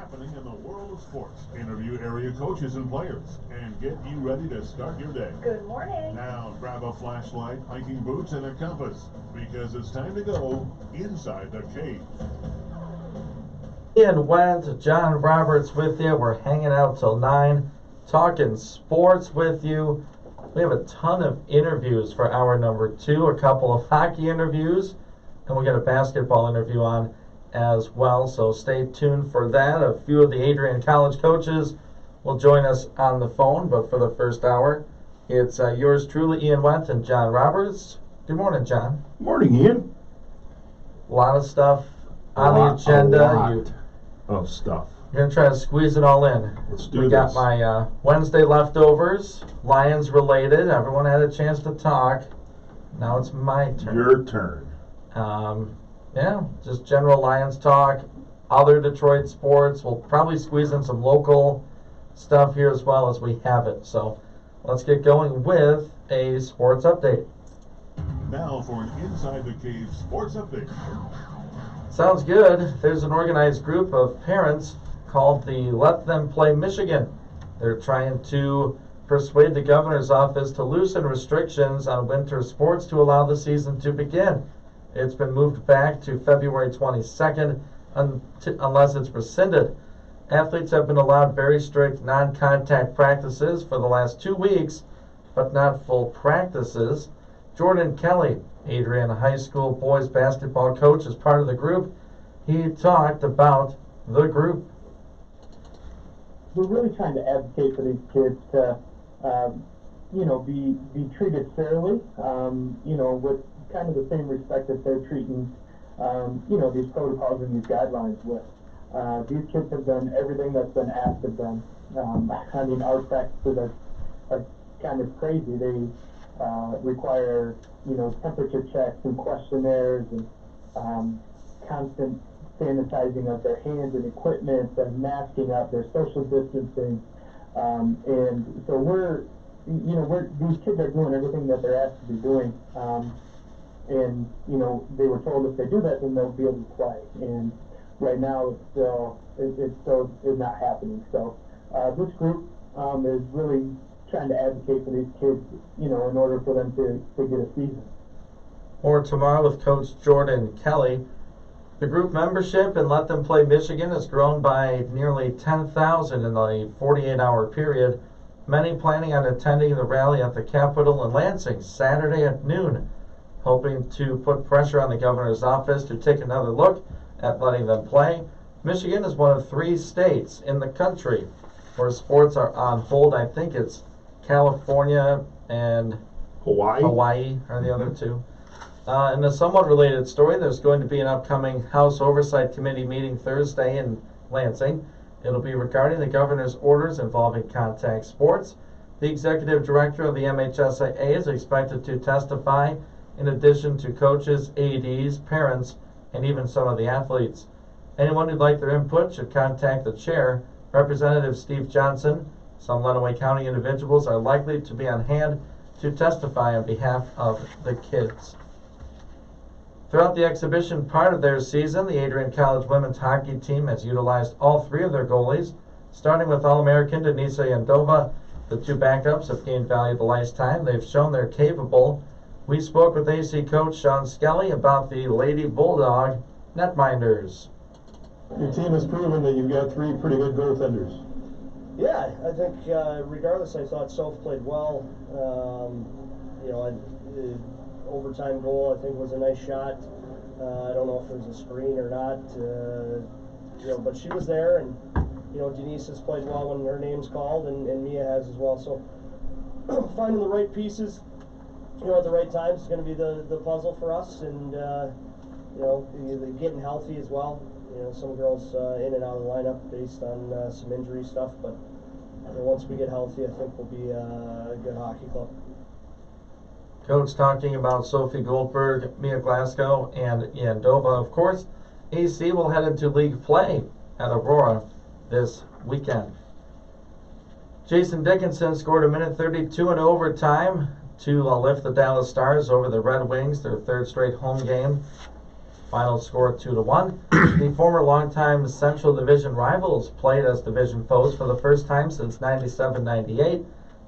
happening in the world of sports. Interview area coaches and players and get you ready to start your day. Good morning. Now grab a flashlight, hiking boots, and a compass because it's time to go inside the cave. Ian Wendt, John Roberts with you. We're hanging out till 9, talking sports with you. We have a ton of interviews for hour number 2, a couple of hockey interviews, and we'll get a basketball interview on as well, so stay tuned for that. A few of the Adrian College coaches will join us on the phone, but for the first hour, it's yours truly, Ian Wendt and John Roberts. Good morning, John. Morning, Ian. A lot of stuff on the agenda. A lot of stuff. You're going to try to squeeze it all in. Let's do We got my Wednesday leftovers, Lions related. Everyone had a chance to talk. Now it's my turn. Your turn. Yeah, just general Lions talk, other Detroit sports. We'll probably squeeze in some local stuff here as well as we have it. So let's get going with a sports update. Now for an Inside the Cave sports update. Sounds good. There's an organized group of parents called the Let Them Play Michigan. They're trying to persuade the governor's office to loosen restrictions on winter sports to allow the season to begin. It's been moved back to February 22nd unless it's rescinded. Athletes have been allowed very strict non-contact practices for the last 2 weeks, but not full practices. Jordan Kelly, Adrian High School boys basketball coach, is part of the group. He talked about the group. We're really trying to advocate for these kids to, be treated fairly, with kind of the same respect that they're treating, these protocols and these guidelines with. These kids have done everything that's been asked of them. Our practices are kind of crazy. They require, temperature checks and questionnaires and constant sanitizing of their hands and equipment and masking up their social distancing. And so these kids are doing everything that they're asked to be doing. And they were told if they do that, then they'll be able to play. And right now, it's not happening. So this group is really trying to advocate for these kids, in order for them to get a season. More tomorrow with Coach Jordan Kelly. The group membership in Let Them Play Michigan has grown by nearly 10,000 in the 48-hour period. Many planning on attending the rally at the Capitol in Lansing Saturday at noon, hoping to put pressure on the governor's office to take another look at letting them play. Michigan is one of 3 states in the country where sports are on hold. I think it's California and Hawaii are the other 2. In a somewhat related story, there's going to be an upcoming House Oversight Committee meeting Thursday in Lansing. It'll be regarding the governor's orders involving contact sports. The executive director of the MHSAA is expected to testify, in addition to coaches, ADs, parents, and even some of the athletes. Anyone who'd like their input should contact the chair, Representative Steve Johnson. Some Lenawee County individuals are likely to be on hand to testify on behalf of the kids. Throughout the exhibition part of their season, the Adrian College women's hockey team has utilized all 3 of their goalies, starting with All-American Denise Yandova. The 2 backups have gained valuable ice time. They've shown they're capable. We spoke with AC coach Sean Skelly about the Lady Bulldog netminders. Your team has proven that you've got 3 pretty good goaltenders. Yeah, I think regardless, I thought Soph played well. The overtime goal I think was a nice shot. I don't know if it was a screen or not, but she was there, and Denise has played well when her name's called, and Mia has as well. So finding the right pieces, at the right time is going to be the puzzle for us, and getting healthy as well. Some girls in and out of the lineup based on some injury stuff, but once we get healthy, I think we'll be a good hockey club. Coach talking about Sophie Goldberg, Mia Glasgow, and Yandova. Of course, AC will head into league play at Aurora this weekend. Jason Dickinson scored a minute 32 in overtime to lift the Dallas Stars over the Red Wings, their 3rd straight home game. Final score 2-1. The former longtime Central Division rivals played as division foes for the first time since 97-98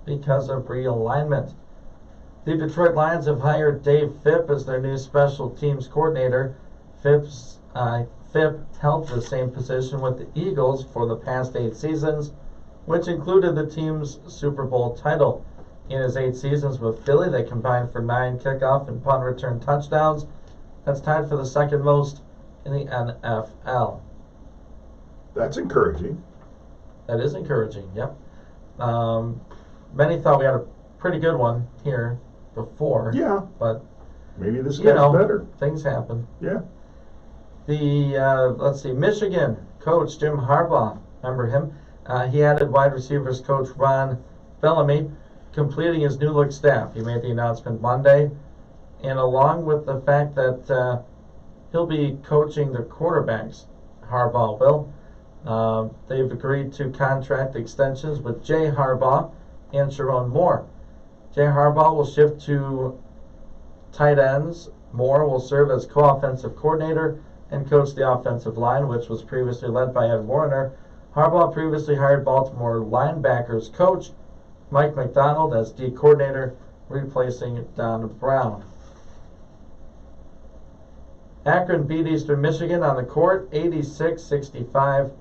because of realignment. The Detroit Lions have hired Dave Phipp as their new special teams coordinator. Phipp held the same position with the Eagles for the past 8 seasons, which included the team's Super Bowl title. In his 8 seasons with Philly, they combined for 9 kickoff and punt return touchdowns. That's tied for the second most in the NFL. That's encouraging. That is encouraging, yep. Many thought we had a pretty good one here before. Yeah. But, Maybe this you gets know, better. things happen. Yeah. Let's see, Michigan coach Jim Harbaugh, remember him? He added wide receivers coach Ron Bellamy, completing his new look staff. He made the announcement Monday, and along with the fact that he'll be coaching the quarterbacks, Harbaugh will, they've agreed to contract extensions with Jay Harbaugh and Sharon Moore. Jay Harbaugh will shift to tight ends. Moore will serve as co-offensive coordinator and coach the offensive line, which was previously led by Ed Warner. Harbaugh previously hired Baltimore linebackers coach Mike McDonald as D coordinator, replacing Don Brown. Akron beat Eastern Michigan on the court, 86-65.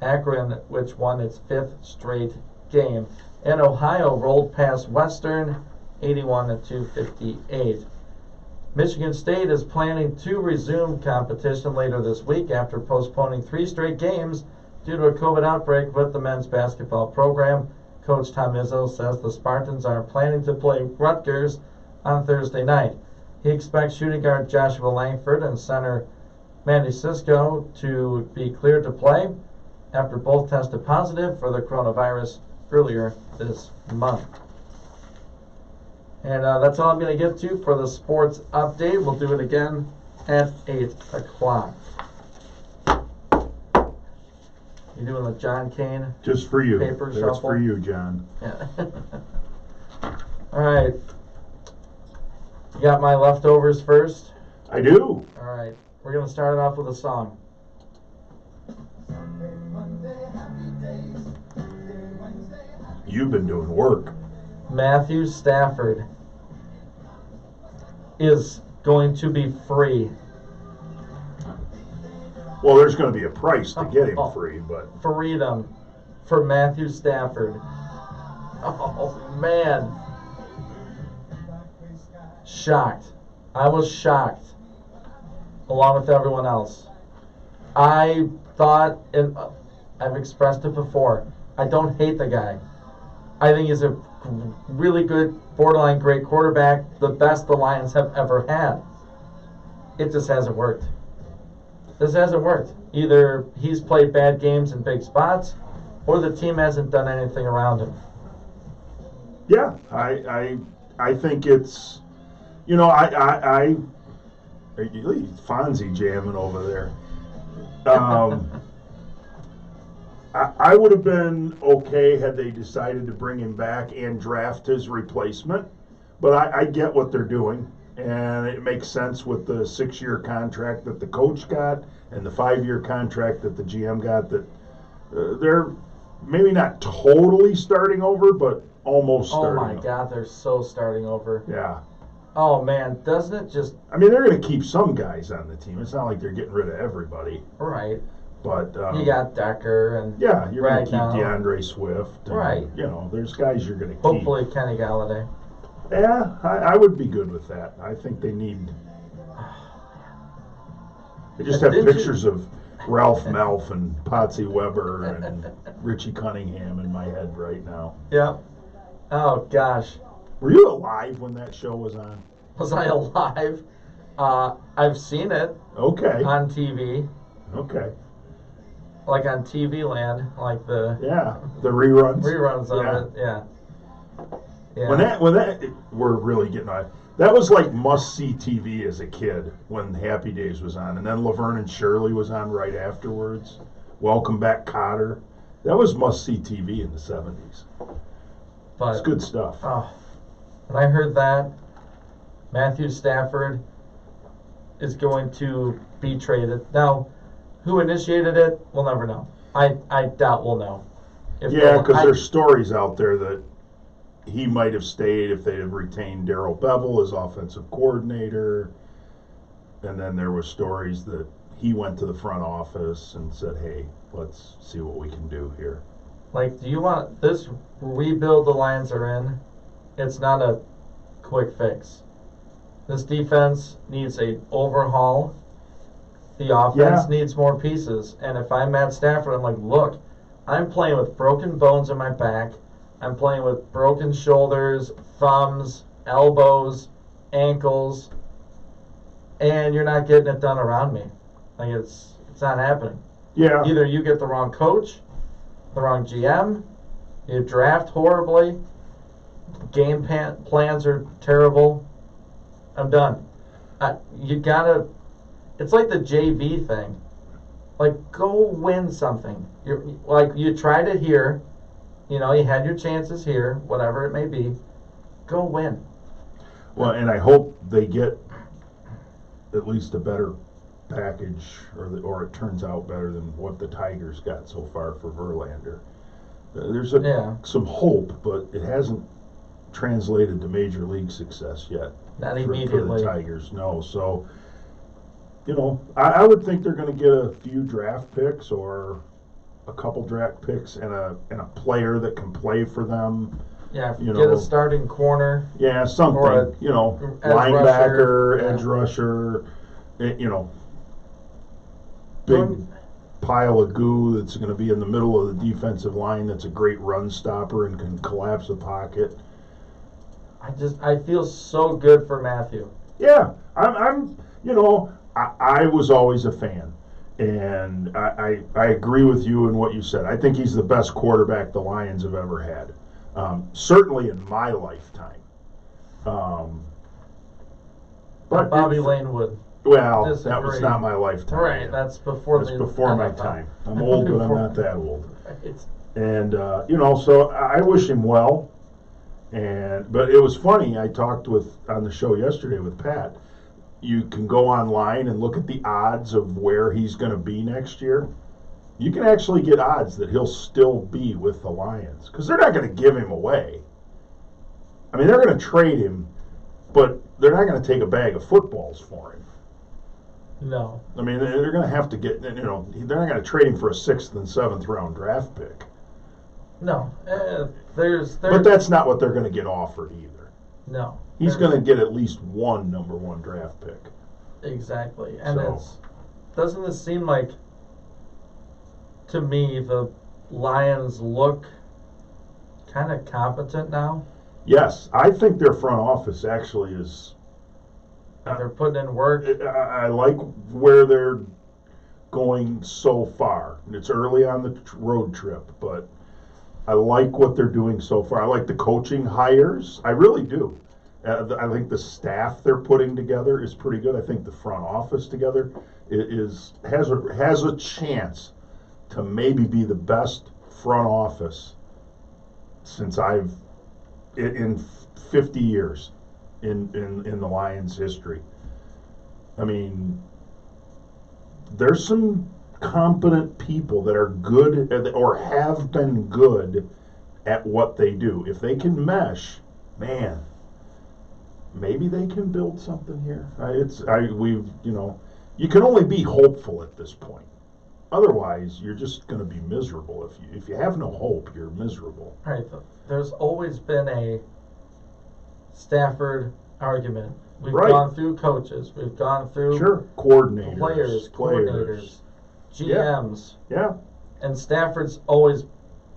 Akron, which won its 5th straight game. And Ohio rolled past Western, 81-58. Michigan State is planning to resume competition later this week after postponing 3 straight games due to a COVID outbreak with the men's basketball program. Coach Tom Izzo says the Spartans are planning to play Rutgers on Thursday night. He expects shooting guard Joshua Langford and center Manny Cisco to be cleared to play after both tested positive for the coronavirus earlier this month. And that's all I'm going to get to for the sports update. We'll do it again at 8 o'clock. You doing the John Kane? Just for you. Paper That's shuffle. for you, John. Yeah. All right. You got my leftovers first? I do. All right. We're going to start it off with a song. You've been doing work. Matthew Stafford is going to be free. Well, there's going to be a price to get him free, but Freedom for Matthew Stafford. Oh, man. Shocked. I was shocked, along with everyone else. I thought, and I've expressed it before, I don't hate the guy. I think he's a really good, borderline great quarterback, the best the Lions have ever had. It just hasn't worked. This hasn't worked. Either he's played bad games in big spots, or the team hasn't done anything around him. yeah, I think it's, you know, I Fonzie jamming over there. I would have been okay had they decided to bring him back and draft his replacement, but I get what they're doing, and it makes sense with the 6-year contract that the coach got and the 5-year contract that the GM got, that they're maybe not totally starting over, but almost Oh starting my over. God, they're so starting over. Yeah. Oh man, doesn't it just I mean, they're going to keep some guys on the team. It's not like they're getting rid of everybody, right? but You got Decker and yeah, you're going to keep Ragnow. DeAndre Swift. And, Right. You know, there's guys you're going to keep. Hopefully Kenny Galladay. Yeah, I would be good with that. I think they need. I just have Didn't you- pictures of Ralph Melf and Potsy Weber and Richie Cunningham in my head right now. Yeah. Oh gosh, Were you alive when that show was on? was I alive? I've seen it Okay. on TV, Okay. like on TV Land, like the Yeah, the reruns. reruns of Yeah. it. Yeah. Yeah. When that we're really getting on. That was like must-see TV as a kid when Happy Days was on, and then Laverne and Shirley was on right afterwards. Welcome Back, Kotter. That was must-see TV in the 70s. but It's good stuff. oh, when I heard that Matthew Stafford is going to be traded. Now, who initiated it, we'll never know. I doubt we'll know. Yeah, because there's stories out there that he might have stayed if they had retained Darrell Bevel as offensive coordinator. And then there were stories that he went to the front office and said, hey, let's see what we can do here. Like, do you want this rebuild the Lions are in? It's not a quick fix. This defense needs an overhaul. The offense needs more pieces. And if I'm Matt Stafford, I'm like, look, I'm playing with broken bones in my back. I'm playing with broken shoulders, thumbs, elbows, ankles, and you're not getting it done around me. Like, it's not happening. Yeah. Either you get the wrong coach, the wrong GM, you draft horribly, game plans are terrible. I'm done. You gotta. It's like the JV thing. Like, go win something. You tried it here. You know, you had your chances here, whatever it may be. Go win. Well, and I hope they get at least a better package, or it turns out better than what the Tigers got so far for Verlander. There's some hope, but it hasn't translated to major league success yet. Not for immediately. the Tigers, no. So, you know, I would think they're going to get a few draft picks or a couple draft picks and a player that can play for them. Yeah, You get know, a starting corner. Yeah, something. Or You know, edge linebacker, rusher, edge rusher. You know, big pile of goo that's going to be in the middle of the defensive line. That's a great run stopper and can collapse the pocket. I feel so good for Matthew. Yeah, I'm you know, I was always a fan, and I agree with you in what you said. I think he's the best quarterback the Lions have ever had, certainly in my lifetime. But Bobby Lane would. Well, that disagree. was not my lifetime. Right, that's before That's the before my NFL. time. I'm old, but I'm not that old. It's, And you know, so I wish him well. But it was funny. I talked on the show yesterday with Pat. You can go online and look at the odds of where he's going to be next year. You can actually get odds that he'll still be with the Lions because they're not going to give him away. I mean, they're going to trade him, but they're not going to take a bag of footballs for him. no. I mean, they're going to have to get. You know, they're not going to trade him for a 6th and 7th round draft pick. No. There's But that's not what they're going to get offered either. no. He's There's- going to get at least one number 1 draft pick. Exactly. And So- doesn't it seem like, to me, the Lions look kind of competent now? Yes, I think their front office actually is. They're putting in work. I like where they're going so far. It's early on the road trip, but I like what they're doing so far. I like the coaching hires. I really do. I think the staff they're putting together is pretty good. I think the front office together has a chance to maybe be the best front office since in 50 years in the Lions history. I mean, there's some competent people that are good or have been good at what they do. If they can mesh, man, maybe they can build something here. You can only be hopeful at this point. Otherwise, you're just going to be miserable. If you have no hope, you're miserable. Right. There's always been a Stafford argument. We've Right. gone through coaches. We've gone through Sure, coordinators, coordinators, GMs. Yeah. And Stafford's always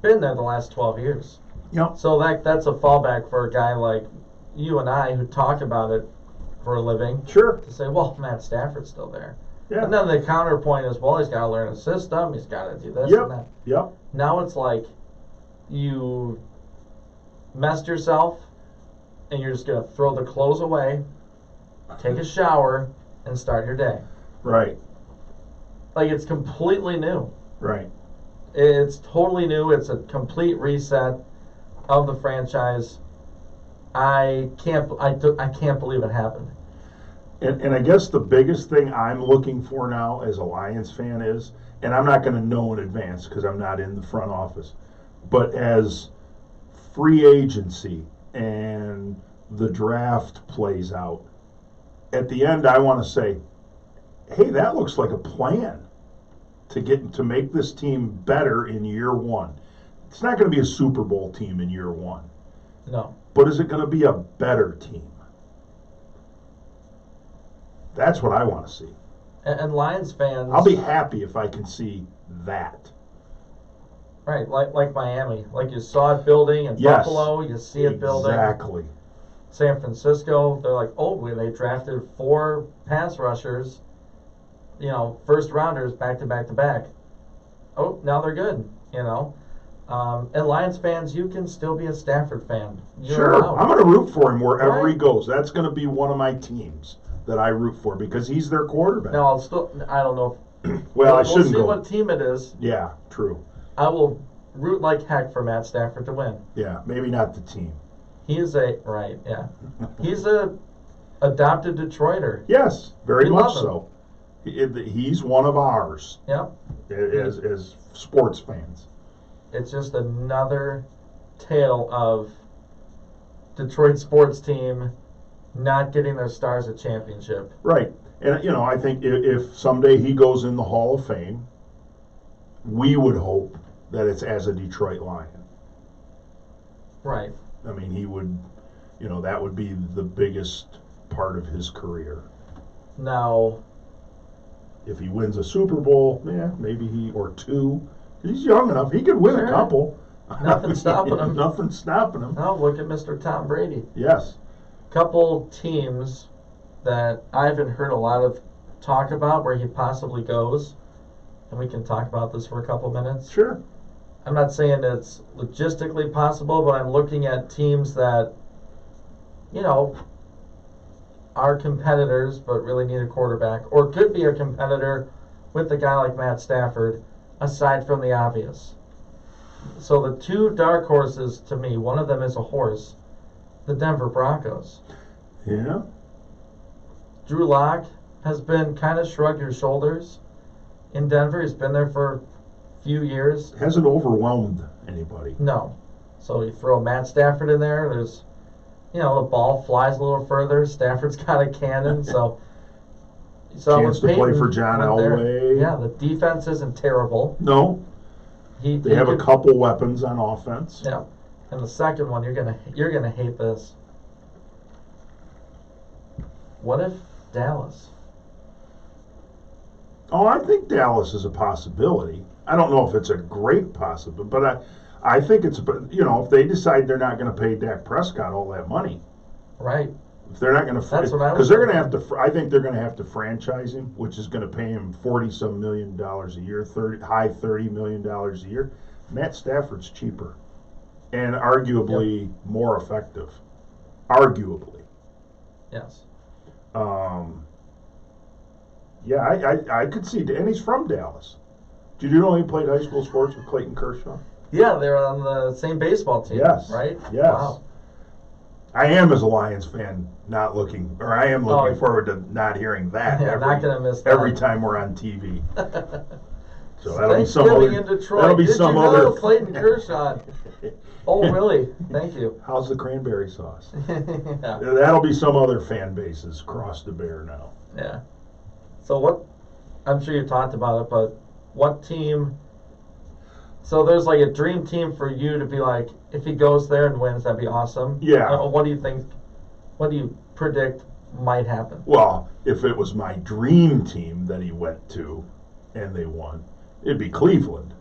been there the last 12 years. Yep. So that's a fallback for a guy like you and I who talk about it for a living Sure. to say, well, Matt Stafford's still there. Yeah. And then the counterpoint is, well, he's got to learn a system. He's got to do this Yep. and that. Yep. Now it's like you messed yourself and you're just going to throw the clothes away, take a shower, and start your day. Right. Like, it's completely new. Right. It's totally new. It's a complete reset of the franchise. I can't believe it happened. And I guess the biggest thing I'm looking for now as a Lions fan is, and I'm not going to know in advance because I'm not in the front office, but as free agency and the draft plays out, at the end I want to say, hey, that looks like a plan to make this team better in year one. It's not going to be a Super Bowl team in year one, No. but is it going to be a better team? That's what I want to see. And Lions fans. I'll be happy if I can see that. Right, like Miami. Like you saw it building in Yes. Buffalo, you see it building. Exactly. San Francisco, they're like, oh, they drafted 4 pass rushers, first rounders back to back to back. Oh, now they're good, And Lions fans, you can still be a Stafford fan. You're Sure. allowed. I'm going to root for him wherever he Right. goes. That's going to be one of my teams that I root for because he's their quarterback. Now, I don't know. Well, I We'll shouldn't see go. what team it is. Yeah, true. I will root like heck for Matt Stafford to win. Yeah, maybe not the team. He's He's a adopted Detroiter. Yes, very We much love him. so. He's one of ours Yep. as sports fans. It's just another tale of Detroit sports team not getting their stars a championship. Right. And, I think if someday he goes in the Hall of Fame, we would hope that it's as a Detroit Lion. Right. I mean, he would, that would be the biggest part of his career. Now, If he wins a Super Bowl, maybe or 2. He's young enough. He could win Sure. a couple. Nothing's stopping him. Nothing's stopping him. now look at Mr. Tom Brady. Yes. Couple teams that I haven't heard a lot of talk about where he possibly goes, and we can talk about this for a couple minutes. Sure. I'm not saying it's logistically possible, but I'm looking at teams that, are competitors but really need a quarterback, or could be a competitor with a guy like Matt Stafford, aside from the obvious. So the 2 dark horses to me, one of them is a horse, the Denver Broncos. Yeah. Drew Lock has been kind of shrug your shoulders in Denver. He's been there for a few years. Hasn't overwhelmed anybody. No. So you throw Matt Stafford in there, there's, the ball flies a little further. Stafford's got a cannon, so. Chance to play Peyton for John went there. Elway. Yeah, the defense isn't terrible. No. They have a couple weapons on offense. Yeah. And the second one, you're gonna hate this. What if Dallas? Oh, I think Dallas is a possibility. I don't know if it's a great possibility, but I think it's, if they decide they're not going to pay Dak Prescott all that money, Right. if they're not going to, That's what I was because they're going to thinking. have to, I think they're going to have to franchise him, which is going to pay him $40-some million a year, high $30 million a year. Matt Stafford's cheaper and arguably more effective. Arguably. Yes. Yeah, I could see, and he's from Dallas. Did you know he played high school sports with Clayton Kershaw? Yeah, they're on the same baseball team. Yes. Right? Yes. Wow. I am, as a Lions fan, I am looking Oh. forward to not hearing that Yeah, not gonna miss that. every time we're on TV. So that'll be some Thanksgiving other. in Detroit. That'll be Did some you know other. Clayton Kershaw? Oh, really? Thank you. How's the cranberry sauce? Yeah. That'll be some other fan bases cross the bear now. Yeah. So what? I'm sure you talked about it, but what team? So there's like a dream team for you to be like, if he goes there and wins, that'd be awesome. Yeah. What do you think? What do you predict might happen? Well, if it was my dream team that he went to, and they won, it'd be Cleveland.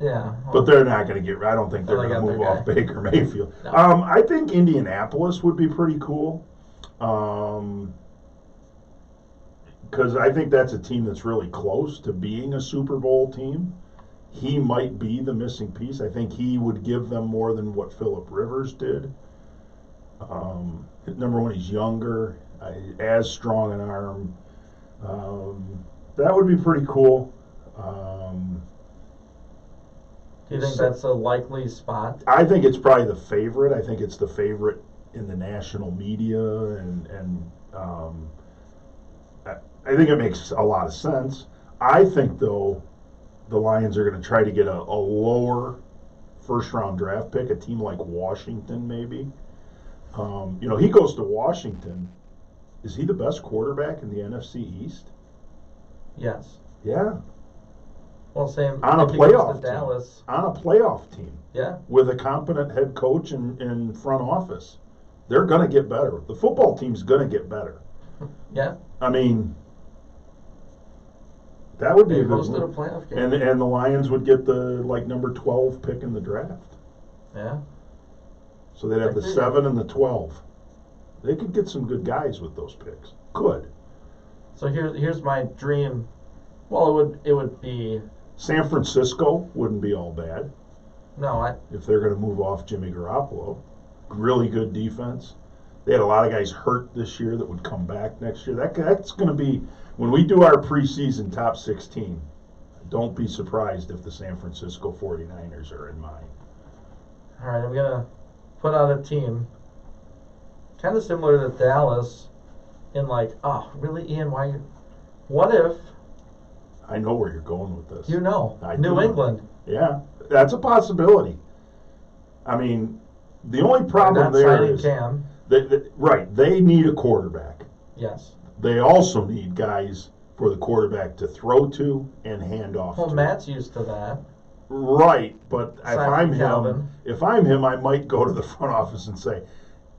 Yeah. But they're not going to get. I don't think they're Well, they going to got move their off guy. Baker Mayfield. No. I think Indianapolis would be pretty cool, because I think that's a team that's really close to being a Super Bowl team. He might be the missing piece. I think he would give them more than what Phillip Rivers did. Number one, he's younger, as strong an arm. That would be pretty cool. Do you think that's a likely spot? I think it's probably the favorite. I think it's the favorite in the national media, and I think it makes a lot of sense. I think, though, the Lions are going to try to get a lower first round draft pick, a team like Washington, maybe. He goes to Washington. Is he the best quarterback in the NFC East? Yes. Yeah. Well, same On a if he goes playoff to team. Dallas. On a playoff team Yeah. with a competent head coach and front office. They're going to get better. The football team's going to get better. Yeah. I mean, that would be They a good hosted a move. playoff game. And the Lions would get the number 12 pick in the draft. Yeah. So they'd have the Agree. 7 and the 12. They could get some good guys with those picks. Could. So here's my dream. Well, it would be San Francisco wouldn't be all bad no. if they're going to move off Jimmy Garoppolo. Really good defense. They had a lot of guys hurt this year that would come back next year. That's going to be, when we do our preseason top 16, don't be surprised if the San Francisco 49ers are in mine. All right, I'm gonna put out a team kind of similar to Dallas in like, oh, really, Ian? Why? What if I know where you're going with this. I New do. England? Yeah, that's a possibility. I mean, the only problem Not there signing is Cam. right. They need a quarterback. Yes. They also need guys for the quarterback to throw to and hand off Well, to. Matt's used to that. Right, but Simon Calvin. if I'm him, I might go to the front office and say,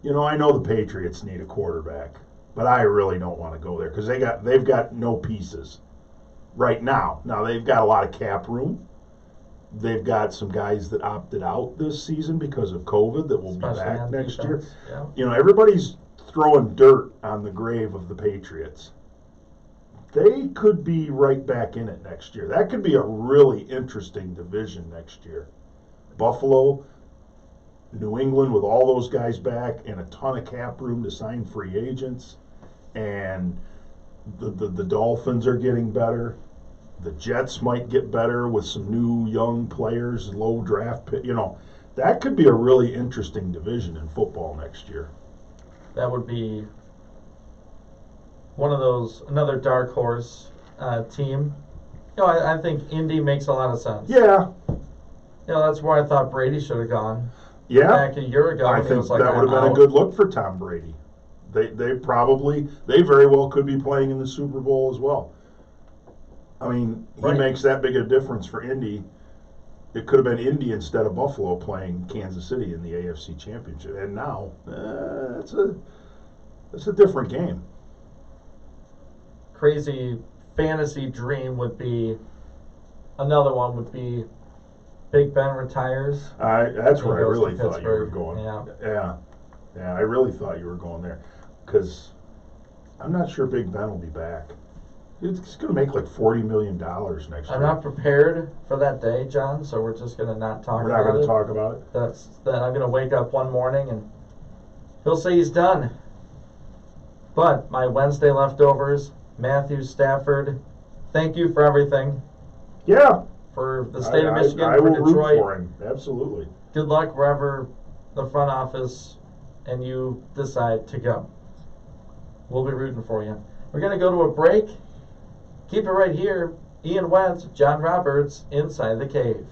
I know the Patriots need a quarterback, but I really don't want to go there because they've got no pieces right now. Now they've got a lot of cap room. They've got some guys that opted out this season because of COVID that will Especially be back on next defense. Yeah. year. Everybody's throwing dirt on the grave of the Patriots. They could be right back in it next year. That could be a really interesting division next year. Buffalo, New England with all those guys back and a ton of cap room to sign free agents. And the Dolphins are getting better. The Jets might get better with some new young players, low draft pick. That could be a really interesting division in football next year. That would be one of those, another dark horse team. I think Indy makes a lot of sense. Yeah, That's where I thought Brady should have gone yeah. back a year ago. I when he think was like, that would have "I'm been a out." good look for Tom Brady. They very well could be playing in the Super Bowl as well. I mean, he Right. makes that big a difference for Indy. It could have been Indy instead of Buffalo playing Kansas City in the AFC Championship, and now it's a different game. Crazy fantasy dream would be another one would be Big Ben retires. That's where I He goes really to thought you were Pittsburgh. going. Yeah. Yeah. I really thought you were going there because I'm not sure Big Ben will be back. He's going to make like $40 million next year. I'm not prepared for that day, John. So we're just gonna not talk We're about not going it. to talk about it. Then I'm gonna wake up one morning and he'll say he's done. But my Wednesday leftovers, Matthew Stafford, thank you for everything. Yeah. For the state of Michigan, I for will root Detroit. for him. Absolutely. Good luck wherever the front office and you decide to go. We'll be rooting for you. We're gonna go to a break. Keep it right here. Ian Wentz, John Roberts, Inside the Cave.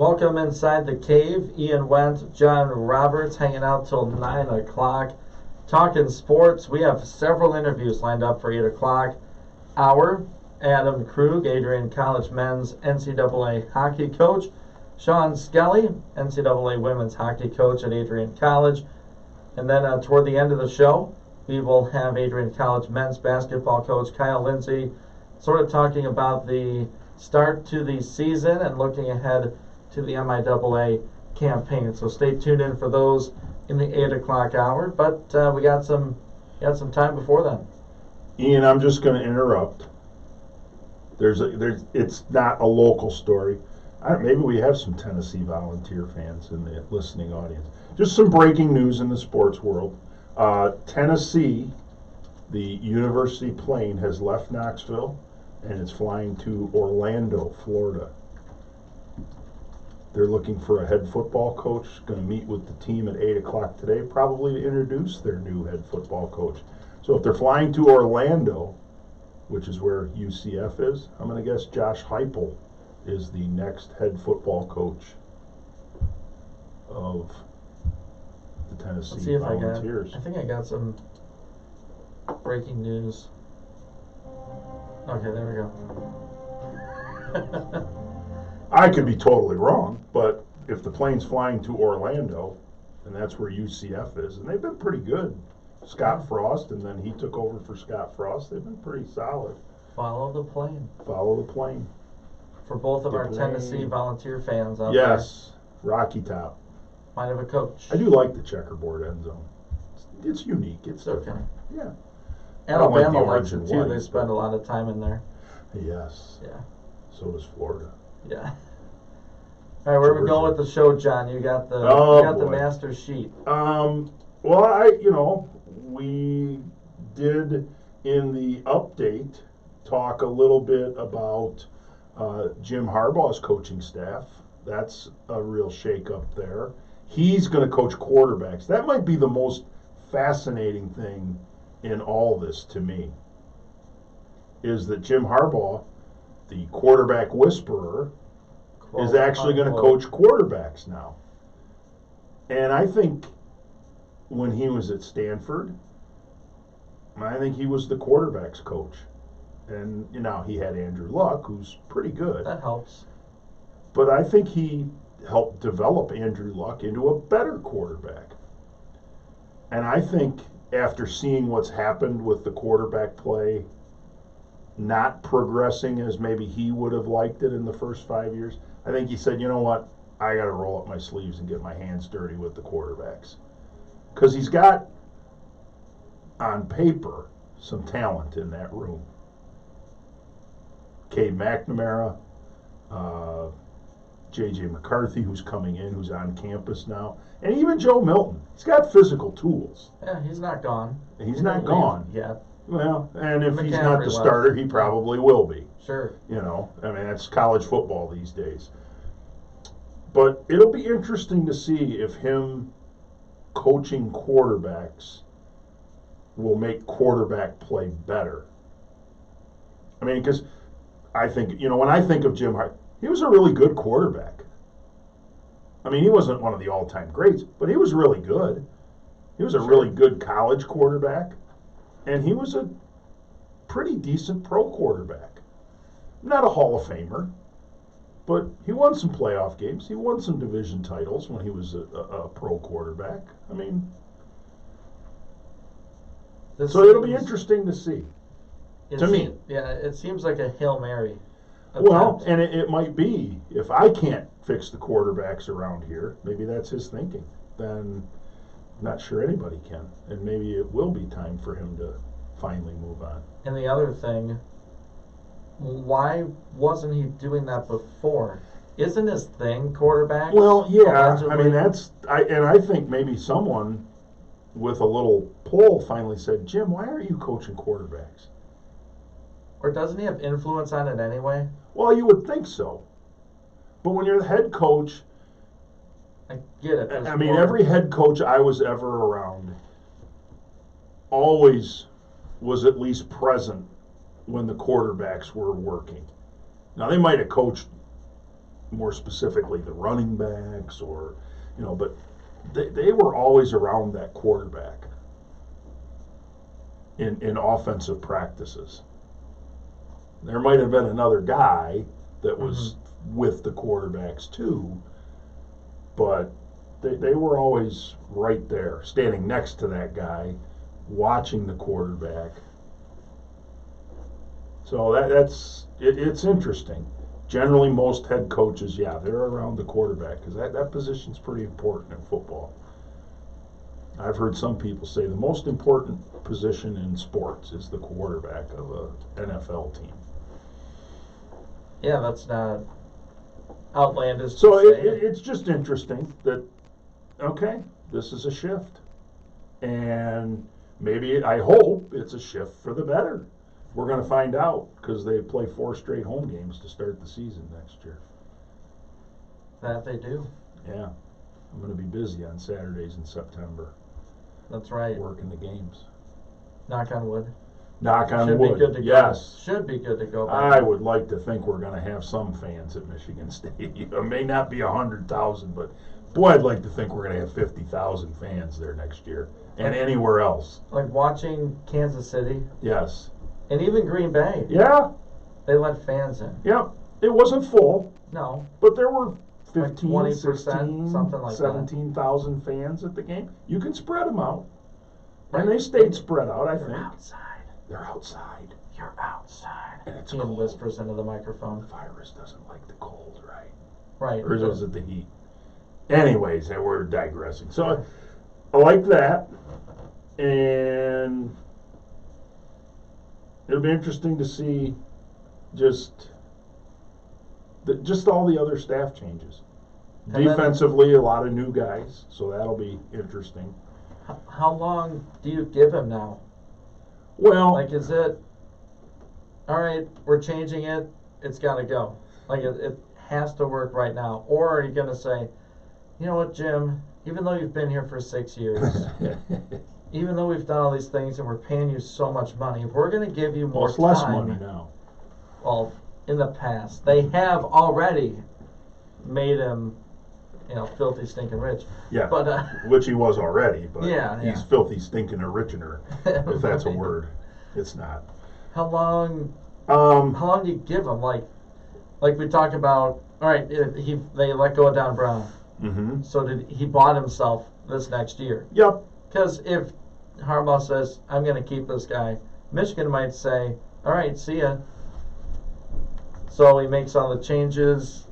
Welcome inside the cave. Ian Wendt, John Roberts hanging out till 9 o'clock. Talking sports. We have several interviews lined up for 8 o'clock hour. Adam Krug, Adrian College men's NCAA hockey coach. Sean Skelly, NCAA women's hockey coach at Adrian College. And then toward the end of the show, we will have Adrian College men's basketball coach Kyle Lindsay sort of talking about the start to the season and looking ahead to the MIAA campaign. So stay tuned in for those in the 8 o'clock hour. But we got some time before then. Ian, I'm just going to interrupt. It's not a local story. Maybe we have some Tennessee Volunteer fans in the listening audience. Just some breaking news in the sports world. Tennessee, the University plane has left Knoxville and it's flying to Orlando, Florida. They're looking for a head football coach, going to meet with the team at 8 o'clock today, probably to introduce their new head football coach. So if they're flying to Orlando, which is where UCF is, I'm going to guess Josh Heupel is the next head football coach of the Let's see Tennessee if Volunteers. I think I got some breaking news. Okay, there we go. I could be totally wrong, but if the plane's flying to Orlando, and that's where UCF is, and they've been pretty good. Scott Frost, and then he took over for Scott Frost. They've been pretty solid. Follow the plane. Follow the plane. For both of The our plane. Tennessee Volunteer fans out there. Yes, Rocky Top. Might have a coach. I do like the checkerboard end zone. It's unique. It's okay. different. Yeah. I don't like the Alabama orange likes it and too. white, They spend a lot of time in there. Yes. Yeah. So does Florida. Yeah. All right, where we going with the show, John? You got the the master sheet. Well, we did in the update talk a little bit about Jim Harbaugh's coaching staff. That's a real shake-up there. He's going to coach quarterbacks. That might be the most fascinating thing in all this to me, is that Jim Harbaugh, the quarterback whisperer, is actually going to coach quarterbacks now. And I think when he was at Stanford, I think he was the quarterback's coach. And he had Andrew Luck, who's pretty good. That helps. But I think he helped develop Andrew Luck into a better quarterback. And I think after seeing what's happened with the quarterback play not progressing as maybe he would have liked it in the first 5 years, I think he said, you know what, I got to roll up my sleeves and get my hands dirty with the quarterbacks. Because he's got, on paper, some talent in that room. Cade McNamara, J.J. McCarthy, who's coming in, who's on campus now, and even Joe Milton. He's got physical tools. Yeah, he's not gone. He's not gone yet. Well, and if he's McCaffrey not the left. starter, he probably will be. Sure. That's college football these days. But it'll be interesting to see if him coaching quarterbacks will make quarterback play better. Because I think, when I think of Jim Hart, he was a really good quarterback. He wasn't one of the all-time greats, but he was really good. He was a really good college quarterback, and he was a pretty decent pro quarterback. Not a Hall of Famer, but he won some playoff games. He won some division titles when he was a pro quarterback. So it'll be interesting to see. To me. Yeah, it seems like a Hail Mary. Well, and it might be, if I can't fix the quarterbacks around here, maybe that's his thinking, then I'm not sure anybody can. And maybe it will be time for him to finally move on. And the other thing, why wasn't he doing that before? Isn't his thing quarterback? Well, yeah, allegedly? I think maybe someone with a little pull finally said, Jim, why aren't you coaching quarterbacks? Or doesn't he have influence on it anyway? Well, you would think so. But when you're the head coach, I get it. Every head coach I was ever around always was at least present when the quarterbacks were working. Now, they might have coached more specifically the running backs or, but they were always around that quarterback in offensive practices. There might have been another guy that was with the quarterbacks too, but they were always right there, standing next to that guy, watching the quarterback. So it's interesting. Generally, most head coaches, they're around the quarterback because that position's pretty important in football. I've heard some people say the most important position in sports is the quarterback of an NFL team. Yeah, that's not outlandish. So it's just interesting that, okay, this is a shift. And maybe, I hope it's a shift for the better. We're going to find out because they play 4 straight home games to start the season next year. That they do. Yeah. I'm going to be busy on Saturdays in September. That's right. Working the games. Knock on wood. Knock on Should wood. be good to yes. go. Should be good to go. I would like to think we're going to have some fans at Michigan State. It may not be 100,000, but boy, I'd like to think we're going to have 50,000 fans there next year, and anywhere else. Like watching Kansas City. Yes. And even Green Bay. Yeah. They let fans in. Yep. It wasn't full. No. But there were 15, Like 20%, 16, something like 17,000 fans at the game. You can spread them out. And they stayed spread out, I think. They're outside. They're outside. You're outside. And it's Ian cold. whispers into the microphone. The virus doesn't like the cold, right? Right. Or is it the heat? Anyways, we're digressing. So I like that. And it'll be interesting to see just all the other staff changes. And Defensively, a lot of new guys, so that'll be interesting. How long do you give him now? Well, Like, is it, all right, we're changing it, it's got to go. Like, it has to work right now. Or are you going to say, you know what, Jim, even though you've been here for 6 years, even though we've done all these things and we're paying you so much money, we're going to give you more it's less time. money now. Well, in the past, they have already made him, filthy, stinking rich. Yeah, But, which he was already, but Yeah, he's yeah. filthy, stinking a richener, if that's a word. It's not. How long Um, How long do you give him? Like we talked about. All right, they let go of Don Brown. mm-hmm. So he bought himself this next year? Yep. Because if Harbaugh says, "I'm going to keep this guy," Michigan might say, "All right, see ya." So he makes all the changes.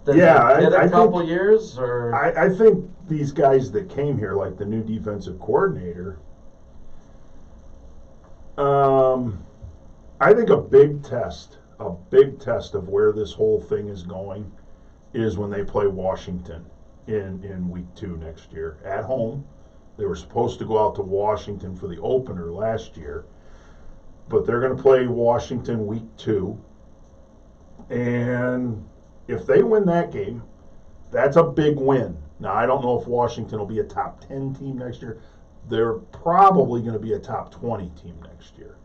Does Yeah, he get I a couple think- years, or I think these guys that came here, like the new defensive coordinator, I think a big test of where this whole thing is going is when they play Washington in week 2 next year at home. They were supposed to go out to Washington for the opener last year, but they're going to play Washington week 2. And if they win that game, that's a big win. Now, I don't know if Washington will be a top 10 team next year. They're probably going to be a top 20 team next year.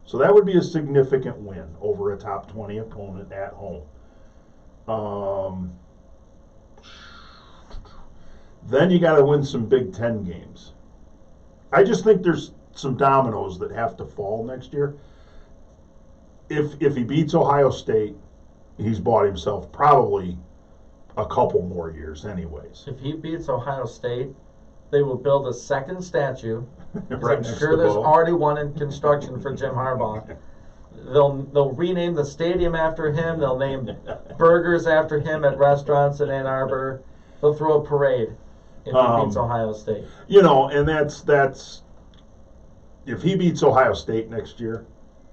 So that would be a significant win over a top 20 opponent at home. Then you got to win some Big Ten games. I just think there's some dominoes that have to fall next year. If he beats Ohio State, he's bought himself probably a couple more years anyways. if he beats Ohio State, they will build a second statue. 'Cause Right I'm next sure to the there's ball. already one in construction for Jim Harbaugh. They'll rename the stadium after him. They'll name burgers after him at restaurants in Ann Arbor. They'll throw a parade if he beats Ohio State. And that's if he beats Ohio State next year,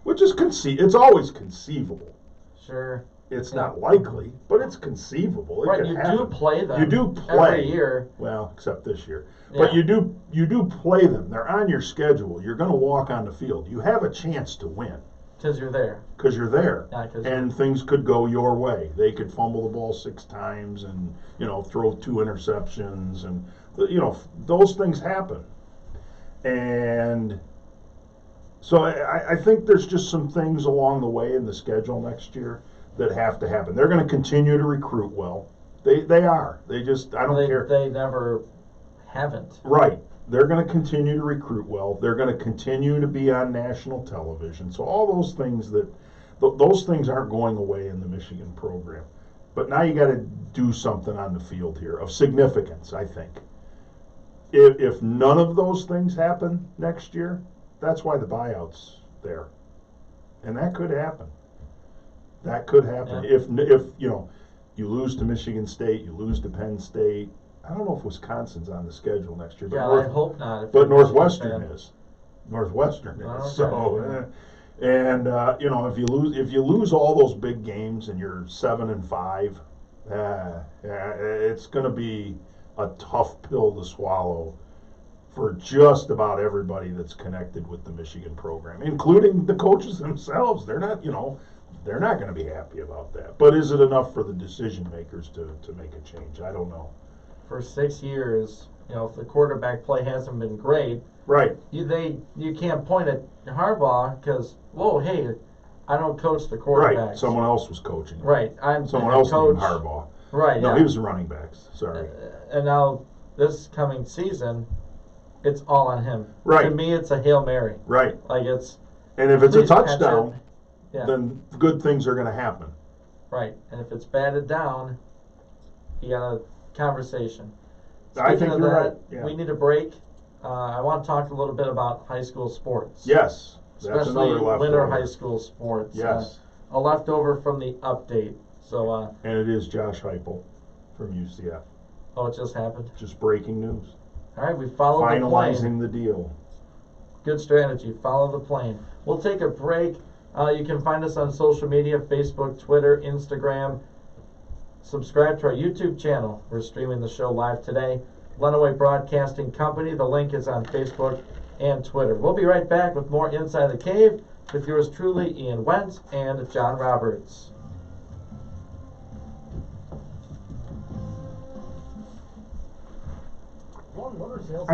which is it's always conceivable. Sure. It's not likely, but it's conceivable. It Right, could you happen. do play them. You do play every year. Well, except this year. But Yeah. you do play them. They're on your schedule. You're going to walk on the field. You have a chance to win Because you're there. because you're there. Yeah, 'cause And things could go your way. They could fumble the ball 6 times and throw 2 interceptions, and those things happen. And so I think there's just some things along the way in the schedule next year that have to happen. They're going to continue to recruit well. They are. They just, I don't care. They never haven't. Right. They're going to continue to recruit well. They're going to continue to be on national television. So all those things those things aren't going away in the Michigan program. But now you got to do something on the field here of significance, I think. If none of those things happen next year, that's why the buyout's there. And that could happen. That could happen. Yeah. If you lose to Michigan State, you lose to Penn State. I don't know if Wisconsin's on the schedule next year, but Yeah, I hope not. if but you're a Michigan Northwestern fan. is. Northwestern is. Okay. So, and if you lose all those big games and you're 7-5, it's going to be a tough pill to swallow for just about everybody that's connected with the Michigan program, including the coaches themselves. They're not going to be happy about that. But is it enough for the decision makers to make a change? I don't know. For 6 years, if the quarterback play hasn't been great, Right. you can't point at Harbaugh because, whoa, hey, I don't coach the quarterbacks. Right. Someone else was coaching. Right. I'm Someone the else coach. named Harbaugh. Right. No, yeah. he was the running backs. Sorry. And now this coming season, it's all on him. Right. To me, it's a Hail Mary. Right. Like it's And if it's a please catch touchdown, it. Yeah. then good things are going to happen. Right. And if it's batted down, you got a conversation. I Speaking think of you're that, right. Yeah. we need a break. I want to talk a little bit about high school sports. Yes. That's Especially another leftover. winter high school sports. Yes. A leftover from the update. So, And it is Josh Heupel from UCF. it just happened. Just breaking news. All right, we followed the plane. Finalizing the deal. Good strategy. Follow the plane. We'll take a break. You can find us on social media, Facebook, Twitter, Instagram. Subscribe to our YouTube channel. We're streaming the show live today. Lenawee Broadcasting Company. The link is on Facebook and Twitter. We'll be right back with more Inside the Cave with yours truly, Ian Wentz and John Roberts. Motor sales.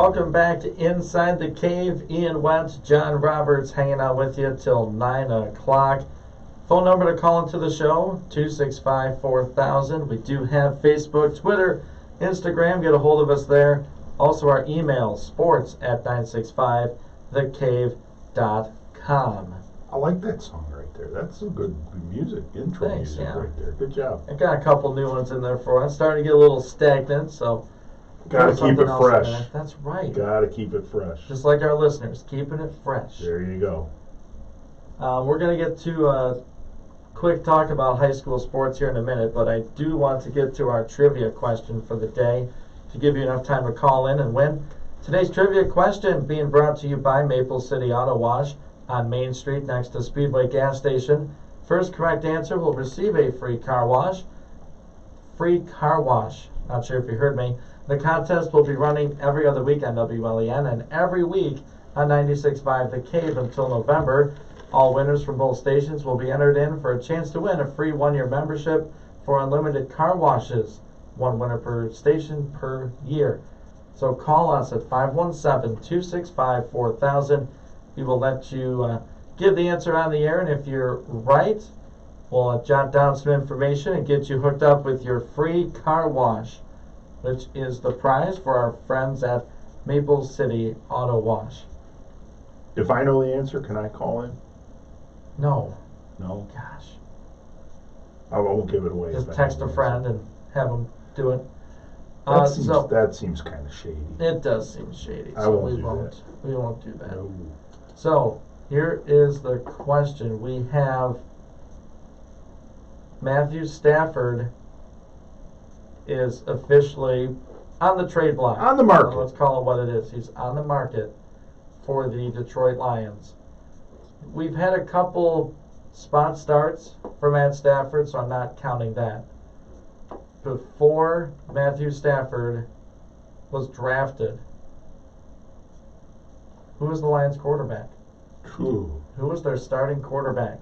Welcome back to Inside the Cave. Ian Wentz, John Roberts hanging out with you till 9 o'clock. Phone number to call into the show, 265-4000. We do have Facebook, Twitter, Instagram. Get a hold of us there. Also our email, sports@965thecave.com. I like that song right there. That's some good music, intro Thanks, music yeah. right there. Good job. I got a couple new ones in there for us. Starting to get a little stagnant, so Gotta throw keep something it else in fresh. there. That's right. Gotta keep it fresh. Just like our listeners, keeping it fresh. There you go. We're going to get to a quick talk about high school sports here in a minute, but I do want to get to our trivia question for the day to give you enough time to call in and win. Today's trivia question being brought to you by Maple City Auto Wash on Main Street next to Speedway gas station. First correct answer will receive a free car wash. Free car wash. Not sure if you heard me. The contest will be running every other week on WLEN and every week on 96.5 The Cave until November. All winners from both stations will be entered in for a chance to win a free one-year membership for unlimited car washes. One winner per station per year. So call us at 517-265-4000. We will let you give the answer on the air, and if you're right, we'll jot down some information and get you hooked up with your free car wash, which is the prize for our friends at Maple City Auto Wash. If I know the answer, can I call in? No, No? gosh. I won't give it away. Just if I text know a the friend answer. and have them do it. That seems kind of shady. It does seem shady, I so won't we do won't. that. We won't do that. No. So here is the question. We have Matthew Stafford is officially on the trade block. On the market. Let's call it what it is. He's on the market for the Detroit Lions. We've had a couple spot starts for Matt Stafford, so I'm not counting that. Before Matthew Stafford was drafted, who was the Lions quarterback? True. Who was their starting quarterback?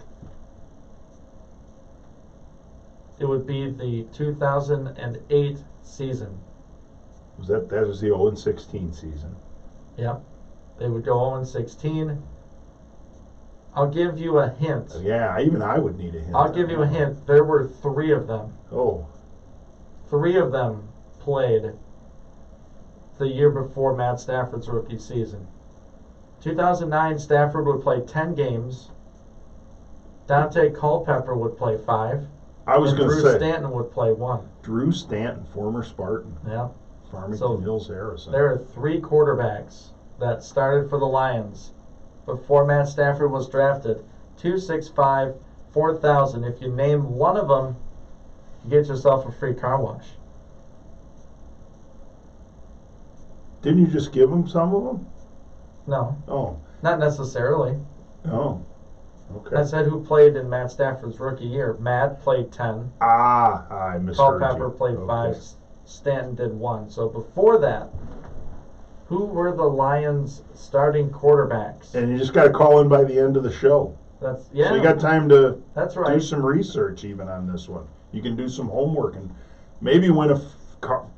It would be the 2008 season. That was the 0-16 season. Yep. They would go 0-16. I'll give you a hint. Yeah, even I would need a hint. I'll give you a hint. There were 3 of them. Oh. 3 of them played the year before Matt Stafford's rookie season. 2009, Stafford would play 10 games. Dante Culpepper would play 5. I was and going to Drew say Stanton would play 1. Drew Stanton, former Spartan, Yeah. Farmington So, Hills, Harrison. There are 3 quarterbacks that started for the Lions before Matt Stafford was drafted. 265-4000. If you name one of them, you get yourself a free car wash. Didn't you just give him some of them? No, Oh. not necessarily. Oh. Okay. I said who played in Matt Stafford's rookie year. Matt played 10. I misheard Culpepper you. played Okay. 5. Stanton did 1. So before that, who were the Lions' starting quarterbacks? And you just got to call in by the end of the show. That's So you yeah. got time to That's do right. some research even on this one. You can do some homework and maybe win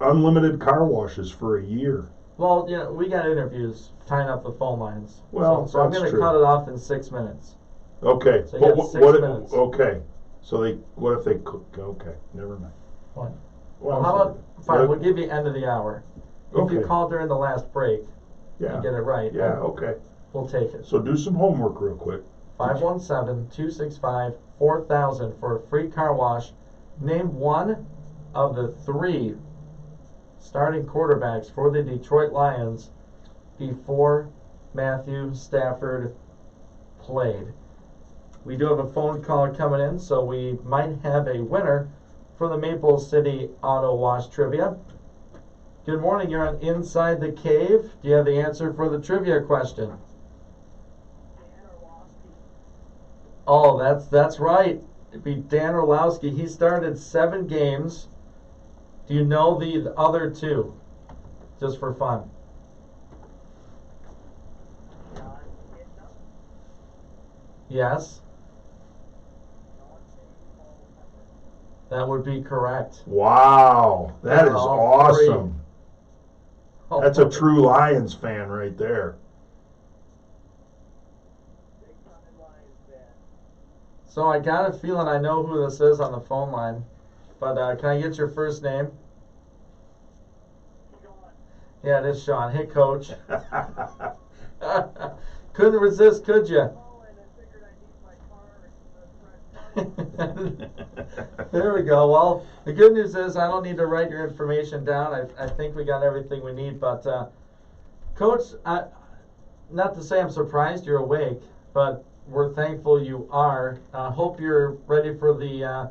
unlimited car washes for a year. Well, yeah, we got interviews tying up the phone lines. Well, so I'm that's going to true. cut it off in 6 minutes. Okay. So you But got 6 minutes. Okay. So what if they cook? Okay. Never mind. What? Well, How about fine? What- We'll give you end of the hour. If you Okay. call during the last break Yeah. and get it right, Yeah. Okay. we'll take it. So do some homework real quick. 517-265-4000 for a free car wash. Name one of the 3 starting quarterbacks for the Detroit Lions before Matthew Stafford played. We do have a phone call coming in, so we might have a winner for the Maple City Auto Wash Trivia. Good morning, you're on Inside the Cave. Do you have the answer for the trivia question? Oh, that's right. It'd be Dan Orlowski. He started 7 games. Do you know the other 2? Just for fun. Yes. That would be correct. Wow. That is All 3. awesome. That's a true Lions fan right there. So I got a feeling I know who this is on the phone line, but can I get your first name? Yeah, it is Sean. Hey, Coach. Couldn't resist, could you? There we go. Well, the good news is I don't need to write your information down. I think we got everything we need. But, Coach, not to say I'm surprised you're awake, but we're thankful you are. Hope you're ready for the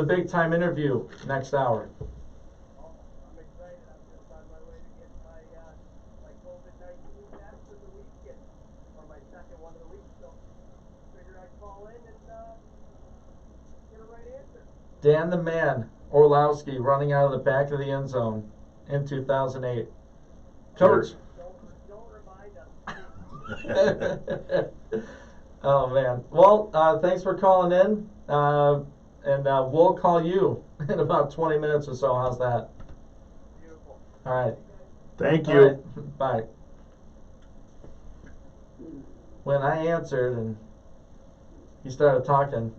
big time interview next hour. I'm excited. I'm just on my way to get my COVID-19 test of the week, or my second one of the week. So figured I'd call in and get a right answer. Dan the Man Orlowski running out of the back of the end zone in 2008. Coach. Don't remind us. Oh man. Well, thanks for calling in, and we'll call you in about 20 minutes or so. How's that? Beautiful. All right. Thank All you. right. Bye. When I answered and he started talking,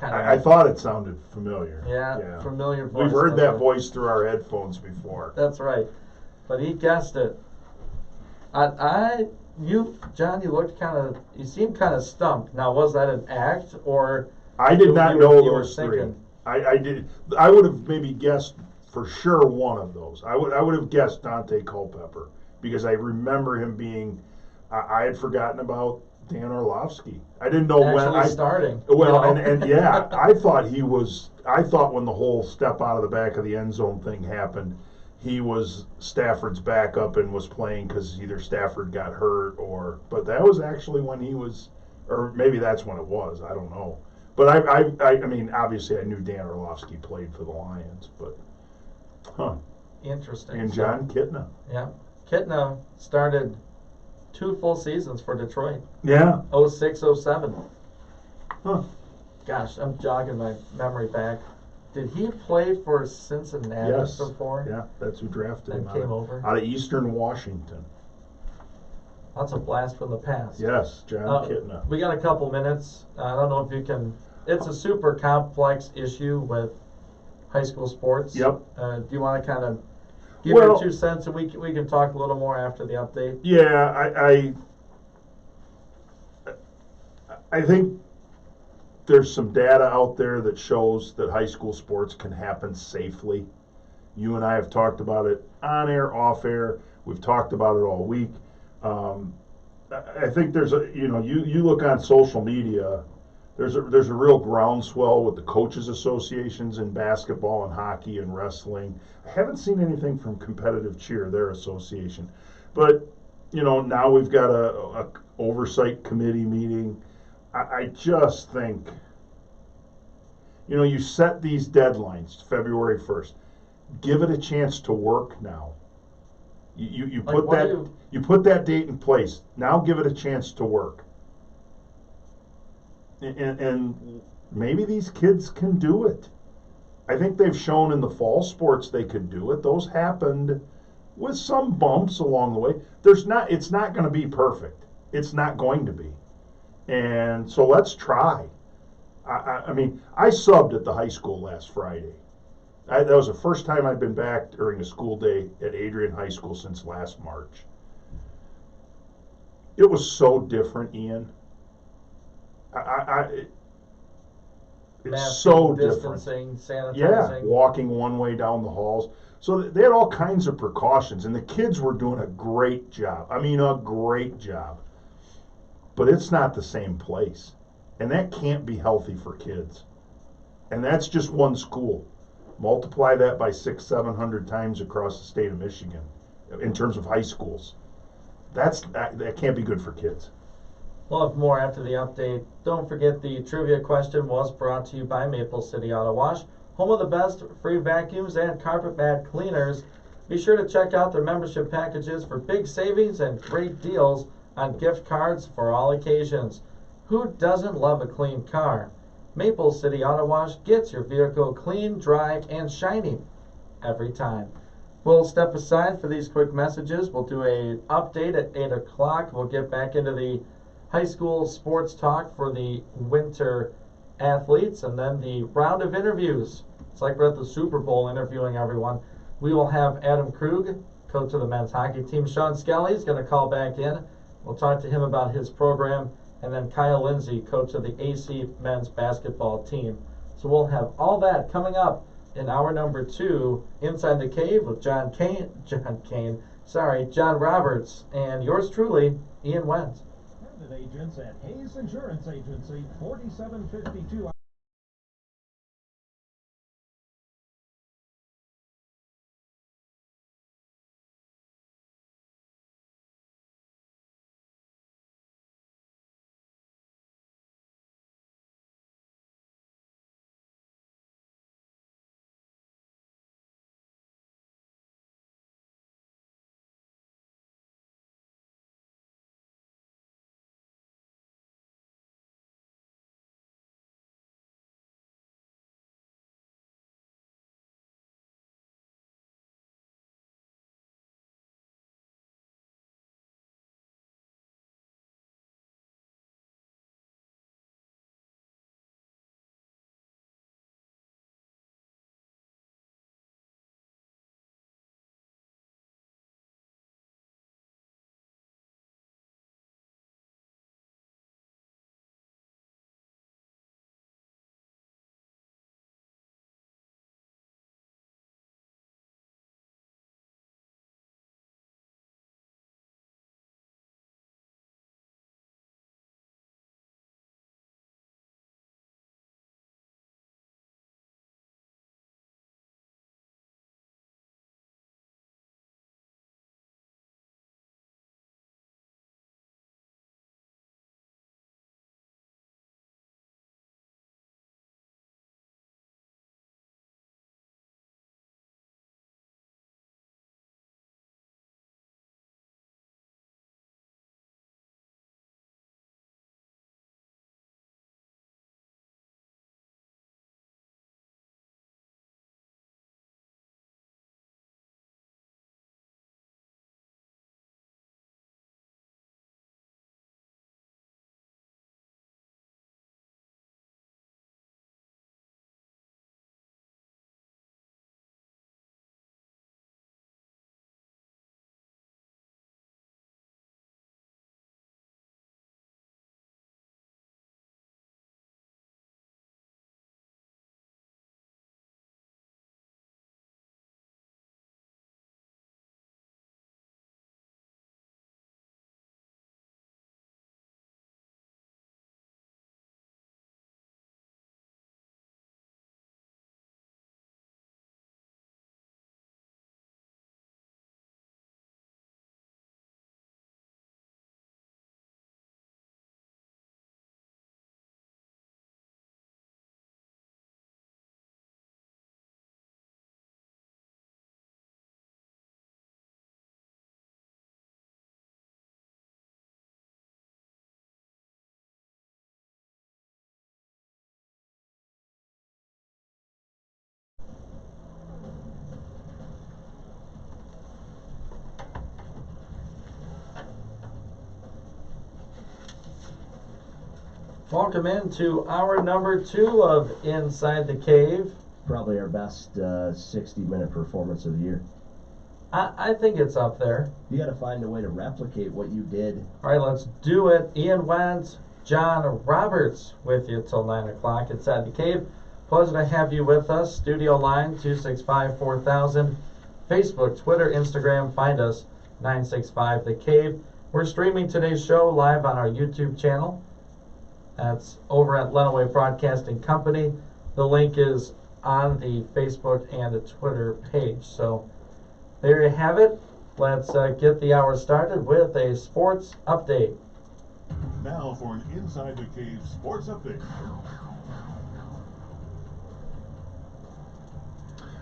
I thought it sounded familiar. yeah, familiar voice. We've heard that's that right. voice through our headphones before. That's right, but he guessed it. John, you seemed kind of stumped. Now, was that an act or? I did not know you were those three. thinking? I would have maybe guessed for sure one of those. I would have guessed Dante Culpepper because I remember him being. I had forgotten about Dan Orlovsky. I didn't know when Actually starting. Well, No. and yeah, I thought he was. I thought when the whole step out of the back of the end zone thing happened, he was Stafford's backup and was playing because either Stafford got hurt or. But that was actually when he was, or maybe that's when it was. I don't know. But I mean, obviously I knew Dan Orlovsky played for the Lions, but. Interesting. And John Kitna. Yeah, Kitna started 2 full seasons for Detroit. Yeah. 06, 07. Huh. Gosh, I'm jogging my memory back. Did he play for Cincinnati Yes. before? Yeah, that's who drafted And him. came over? Out of Eastern Washington. That's a blast from the past. Yes, John Kitna. We got a couple minutes. I don't know if you can. It's a super complex issue with high school sports. Yep. Do you want to kind of give Well- your 2 cents, and we can talk a little more after the update? Yeah, I think there's some data out there that shows that high school sports can happen safely. You and I have talked about it on air, off air. We've talked about it all week. I think there's you look on social media. There's a real groundswell with the coaches associations in basketball and hockey and wrestling. I haven't seen anything from competitive cheer, their association, but now we've got a oversight committee meeting. I just think, you set these deadlines, February 1st. Give it a chance to work now. You Like, put what that do you put that date in place. Now give it a chance to work. And maybe these kids can do it. I think they've shown in the fall sports they could do it. Those happened with some bumps along the way. It's not going to be perfect. It's not going to be. And so let's try. I mean, I subbed at the high school last Friday. That was the first time I've been back during a school day at Adrian High School since last March. It was so different, Ian. It's masking, so different. distancing, sanitizing? Yeah, walking one way down the halls. So they had all kinds of precautions, and the kids were doing a great job. I mean, a great job. But it's not the same place. And that can't be healthy for kids. And that's just one school. Multiply that by 600-700 times across the state of Michigan in terms of high schools. That can't be good for kids. We'll have more after the update. Don't forget the trivia question was brought to you by Maple City Auto Wash, home of the best free vacuums and carpet mat cleaners. Be sure to check out their membership packages for big savings and great deals on gift cards for all occasions. Who doesn't love a clean car? Maple City Auto Wash gets your vehicle clean, dry, and shiny every time. We'll step aside for these quick messages. We'll do a update at 8 o'clock. We'll get back into the high school sports talk for the winter athletes, and then the round of interviews. It's like we're at the Super Bowl interviewing everyone. We will have Adam Krug, coach of the men's hockey team. Sean Skelly is going to call back in. We'll talk to him about his program. And then Kyle Lindsay, coach of the AC men's basketball team. So we'll have all that coming up in hour number 2, Inside the Cave with John Roberts, and yours truly, Ian Wentz. Agents at Hayes Insurance Agency, 4752. Welcome into hour number 2 of Inside the Cave. Probably our best 60-minute performance of the year. I think it's up there. You got to find a way to replicate what you did. All right, let's do it. Ian Wentz, John Roberts with you till 9 o'clock Inside the Cave. Pleasure to have you with us. Studio line 265-4000. Facebook, Twitter, Instagram. Find us 965 The Cave. We're streaming today's show live on our YouTube channel. That's over at Lenawee Broadcasting Company. The link is on the Facebook and the Twitter page. So there you have it. Let's get the hour started with a sports update. Now for an Inside the Cave sports update.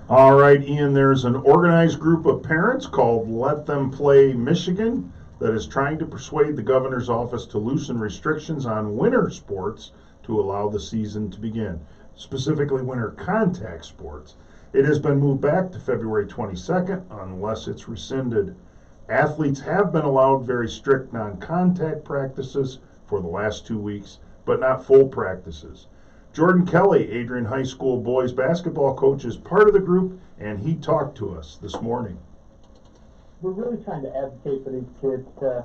All right, Ian, there's an organized group of parents called Let Them Play Michigan that is trying to persuade the governor's office to loosen restrictions on winter sports to allow the season to begin, specifically winter contact sports. It has been moved back to February 22nd unless it's rescinded. Athletes have been allowed very strict non-contact practices for the last 2 weeks, but not full practices. Jordan Kelly, Adrian High School boys basketball coach, is part of the group, and he talked to us this morning. We're really trying to advocate for these kids to,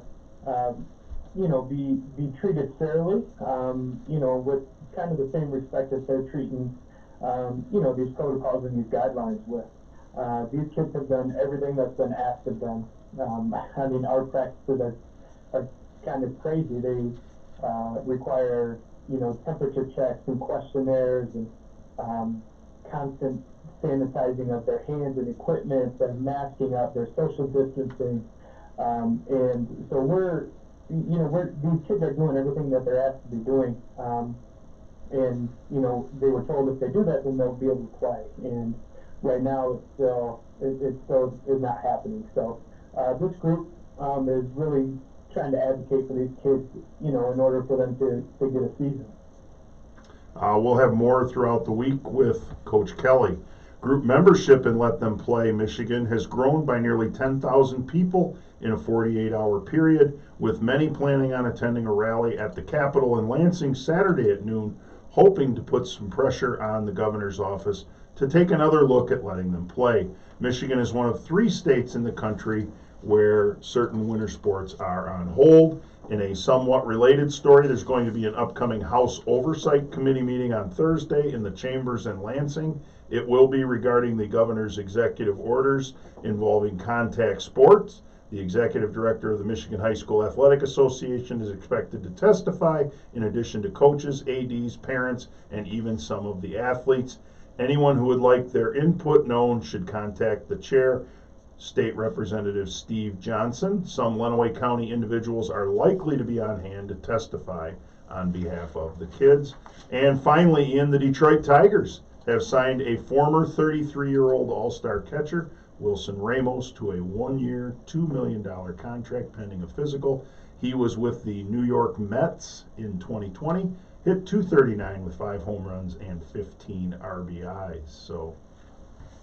be treated fairly, with kind of the same respect that they're treating, these protocols and these guidelines with. These kids have done everything that's been asked of them. Our practices are kind of crazy. They require, temperature checks and questionnaires and constant sanitizing of their hands and equipment, their masking up, their social distancing. And so these kids are doing everything that they're asked to be doing. And they were told if they do that, then they'll be able to play. And right now, it still is not happening. So this group is really trying to advocate for these kids, in order for them to get a season. We'll have more throughout the week with Coach Kelly. Group membership in Let Them Play Michigan has grown by nearly 10,000 people in a 48-hour period, with many planning on attending a rally at the Capitol in Lansing Saturday at noon, hoping to put some pressure on the governor's office to take another look at letting them play. Michigan is one of 3 states in the country where certain winter sports are on hold. In a somewhat related story, there's going to be an upcoming House Oversight Committee meeting on Thursday in the chambers in Lansing. It will be regarding the governor's executive orders involving contact sports. The executive director of the Michigan High School Athletic Association is expected to testify, in addition to coaches, ADs, parents, and even some of the athletes. Anyone who would like their input known should contact the chair, State Representative Steve Johnson. Some Lenawee County individuals are likely to be on hand to testify on behalf of the kids. And finally, the Detroit Tigers have signed a former 33-year-old all-star catcher, Wilson Ramos, to a 1-year, $2 million contract pending a physical. He was with the New York Mets in 2020, hit .239 with 5 home runs and 15 RBIs. So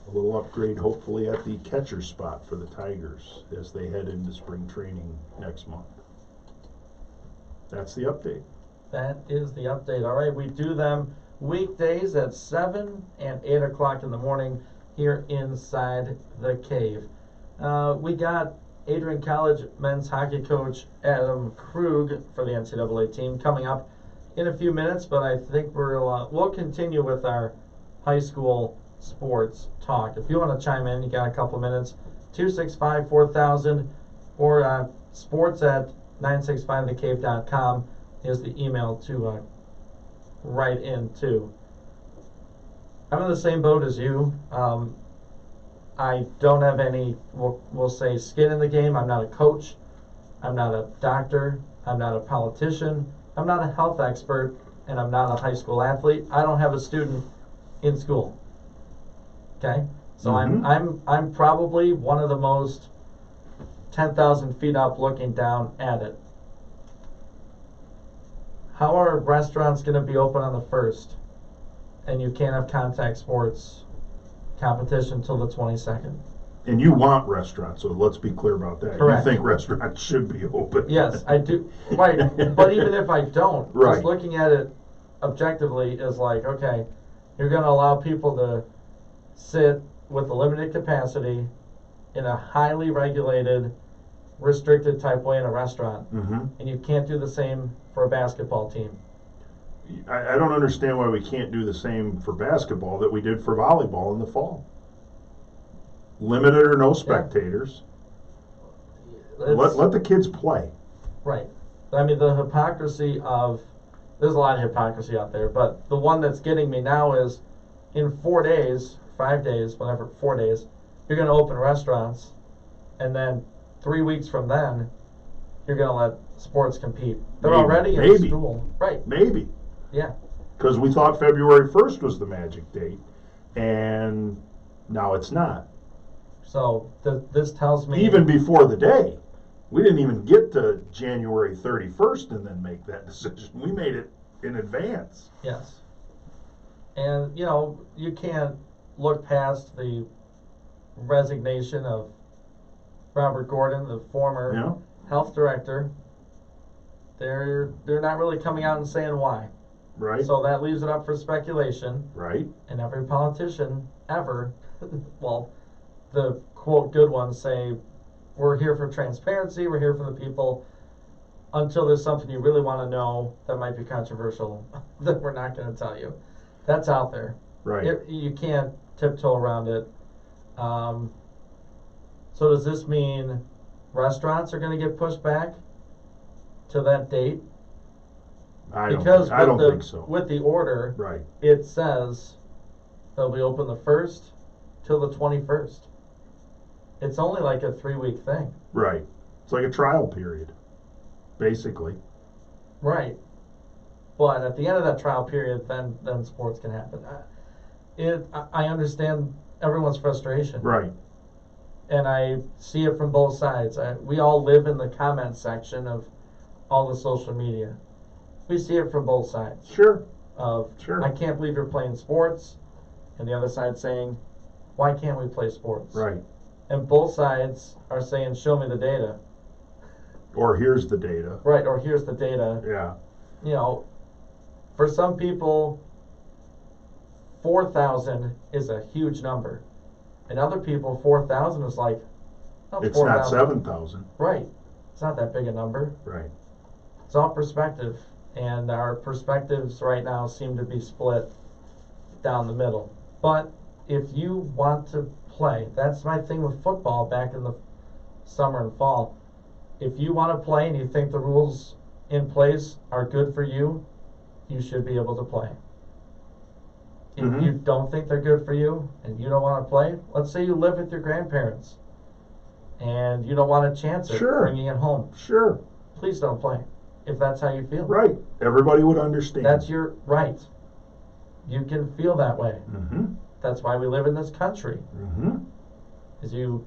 a little upgrade hopefully at the catcher spot for the Tigers as they head into spring training next month. That's the update. That is the update. All right, we do them weekdays at 7 and 8 o'clock in the morning here inside the cave. We got Adrian College men's hockey coach Adam Krug for the NCAA team coming up in a few minutes, but I think we'll continue with our high school sports talk. If you want to chime in, you got a couple minutes. 265-4000 or sports at 965thecave.com is the email to write into. I'm in the same boat as you. I don't have any, we'll say, skin in the game. I'm not a coach. I'm not a doctor. I'm not a politician. I'm not a health expert, and I'm not a high school athlete. I don't have a student in school. Okay, so I'm probably one of the most 10,000 feet up looking down at it. How are restaurants going to be open on the 1st, and you can't have contact sports competition till the 22nd? And you want restaurants, so let's be clear about that. Correct. You think restaurants should be open. Yes, I do. Right, but even if I don't, right, just looking at it objectively is like, okay, you're going to allow people to sit with a limited capacity in a highly regulated, restricted type way in a restaurant, and you can't do the same for a basketball team. I don't understand why we can't do the same for basketball that we did for volleyball in the fall. Limited or no spectators. Let the kids play. Right. I mean, the hypocrisy of, there's a lot of hypocrisy out there, but the one that's getting me now is in 4 days, 5 days, whatever, 4 days, you're going to open restaurants, and then 3 weeks from then, you're going to let sports compete. They're already in school. Right. Maybe. Yeah. Because we thought February 1st was the magic date, and now it's not. So this tells me... Even before the day. We didn't even get to January 31st and then make that decision. We made it in advance. Yes. And, you know, you can't look past the resignation of Robert Gordon, the former Yeah. health director. They're not really coming out and saying why. Right. So that leaves it up for speculation. Right. And every politician ever, well, the quote good ones say, we're here for transparency, we're here for the people, until there's something you really want to know that might be controversial that we're not going to tell you. That's out there. Right. You can't tiptoe around it. So does this mean restaurants are going to get pushed back to that date? I Because don't with think so. With the order, Right. it says they'll be open the 1st till the 21st. It's only like a 3-week thing. Right. It's like a trial period, basically. Right. But at the end of that trial period, then sports can happen. I understand everyone's frustration. Right. And I see it from both sides. We all live in the comment section of all the social media. We see it from both sides. Sure. Sure. I can't believe you're playing sports, and the other side saying, why can't we play sports? Right. And both sides are saying, show me the data. Or here's the data. Right, or here's the data. Yeah. You know, for some people, 4,000 is a huge number. And other people, 4,000 is like, oh, It's 4,000. not 7,000. Right. It's not that big a number. Right. It's all perspective. And our perspectives right now seem to be split down the middle. But if you want to play, that's my thing with football back in the summer and fall. If you want to play and you think the rules in place are good for you, you should be able to play. If Mhm. you don't think they're good for you and you don't want to play, let's say you live with your grandparents and you don't want to chance it Sure. bringing it home. Sure. Please don't play if that's how you feel. Right. Everybody would understand. That's your right. You can feel that way. Mm-hmm. That's why we live in this country. Mm-hmm. Is you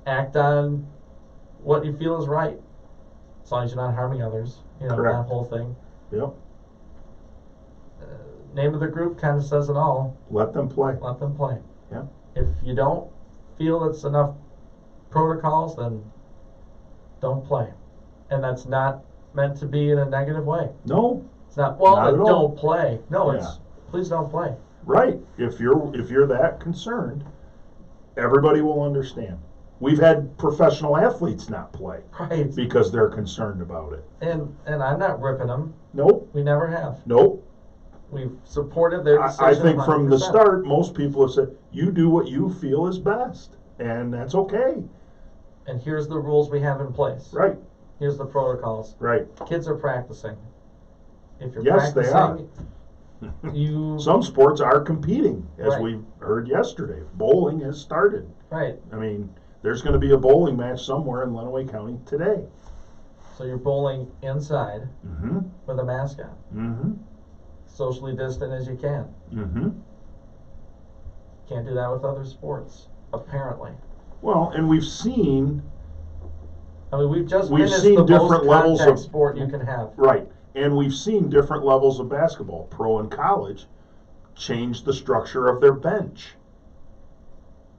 act on what you feel is right, as long as you're not harming others. You know, Correct. that whole thing. Yep. Name of the group kind of says it all. Let them play. Let them play. Yeah. If you don't feel it's enough protocols, then don't play. And that's not meant to be in a negative way. No. It's not, well, Not at then all. don't play. No, Yeah. it's, please don't play. Right. If you're that concerned, everybody will understand. We've had professional athletes not play Right. because they're concerned about it. And I'm not ripping them. Nope. We never have. Nope. We've supported their decision. I think from the 100%. start, most people have said, you do what you feel is best. And that's okay. And here's the rules we have in place. Right. Here's the protocols. Right. Kids are practicing. If you're Yes, they practicing, are. you Some sports are competing, as Right. we heard yesterday. Bowling has started. right. I mean, there's going to be a bowling match somewhere in Lenawee County today. So you're bowling inside Mm-hmm. with a mask on, Mm-hmm. socially distant as you can. Mm-hmm. Can't do that with other sports, apparently. Well, and we've seen, I mean, we've just We've finished seen the different most levels contact of- sport you can have. right, and we've seen different levels of basketball, pro and college, change the structure of their bench.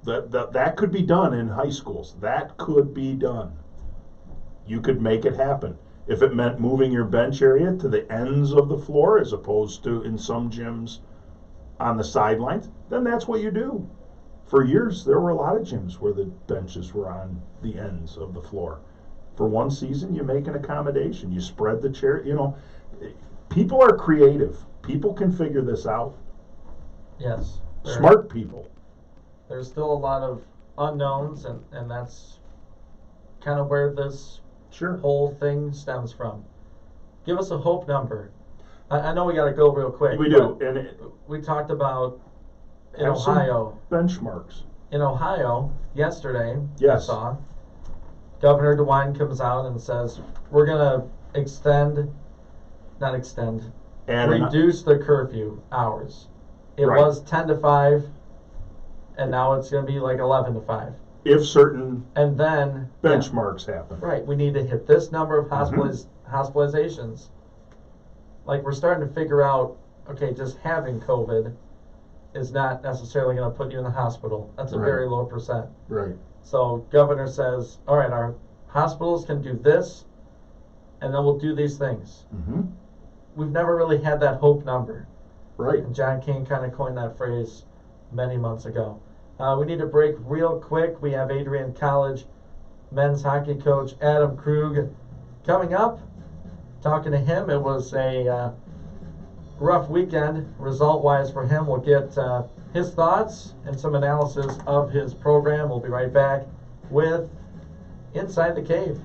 That could be done in high schools. That could be done. You could make it happen. If it meant moving your bench area to the ends of the floor as opposed to in some gyms on the sidelines, then that's what you do. For years, there were a lot of gyms where the benches were on the ends of the floor. For one season, you make an accommodation. You spread the chair. You know, people are creative. People can figure this out. Yes. Smart people. There's still a lot of unknowns, and that's kind of where this Sure. whole thing stems from. Give us a hope number. I know we got to go real quick. We do. but And We talked about in have some Ohio. benchmarks. In Ohio, yesterday, Yes. I saw, Governor DeWine comes out and says, we're going to reduce the curfew hours. It Right. was 10 to 5, and now it's going to be like 11 to 5. If certain And then, benchmarks happen. right, we need to hit this number of Mhm. hospitalizations. Like, we're starting to figure out, okay, just having COVID is not necessarily going to put you in the hospital. That's a Right. very low percent. Right. So governor says, all right, our hospitals can do this, and then we'll do these things. Mm-hmm. We've never really had that hope number. Right. And John King kind of coined that phrase many months ago. We need to break real quick. We have Adrian College men's hockey coach Adam Krug coming up. Talking to him, it was a rough weekend result-wise for him. We'll get his thoughts and some analysis of his program. We'll be right back with Inside the Cave.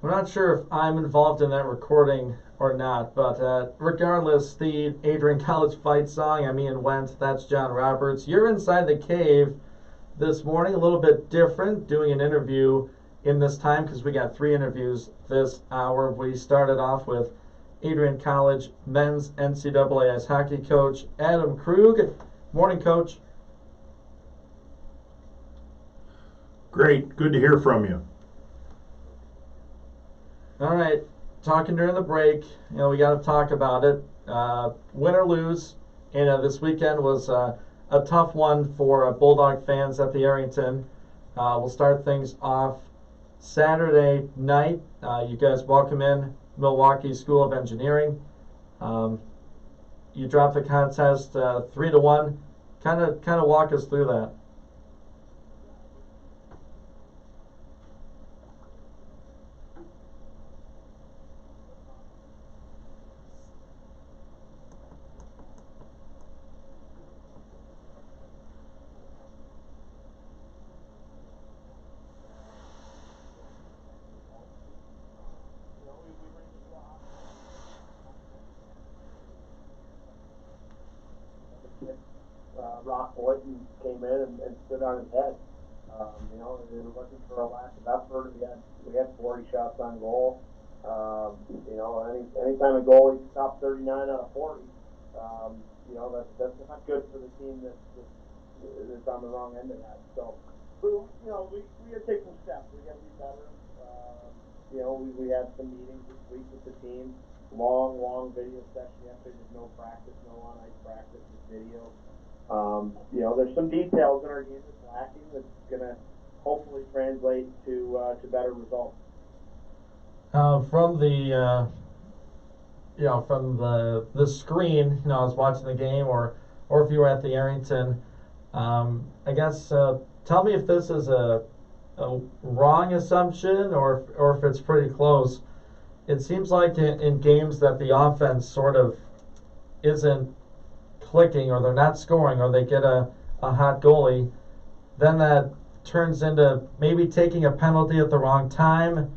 I'm not sure if I'm involved in that recording or not, but regardless, the Adrian College fight song, I'm Ian Wentz, that's John Roberts. You're inside the cave this morning, a little bit different, doing an interview in this time because we got 3 interviews this hour. We started off with Adrian College men's NCAA ice hockey coach Adam Krug. Morning, Coach. Great. Good to hear from you. All right, talking during the break, we got to talk about it. Win or lose, this weekend was a tough one for Bulldog fans at the Arrington. We'll start things off Saturday night. You guys welcome in Milwaukee School of Engineering. You dropped the contest 3-1. Kind of walk us through that. Rock Boyton came in and stood on his head. They were looking for a lack of effort. We had 40 shots on goal. Anytime a goalie stopped 39 out of 40, you know, that's not good for the team that's on the wrong end of that. So, you know, we got to take some steps. We got to be better. You know, we had some meetings this week with the team. Long video session yesterday. There's no practice, no on-ice practice, just video. You know, there's some details in our game that's lacking that's going to hopefully translate to better results. From the from the screen, you know, I was watching the game, or if you were at the Arrington, I guess tell me if this is a wrong assumption or if it's pretty close. It seems like in games that the offense sort of isn't clicking, or they're not scoring, or they get a hot goalie, then that turns into maybe taking a penalty at the wrong time,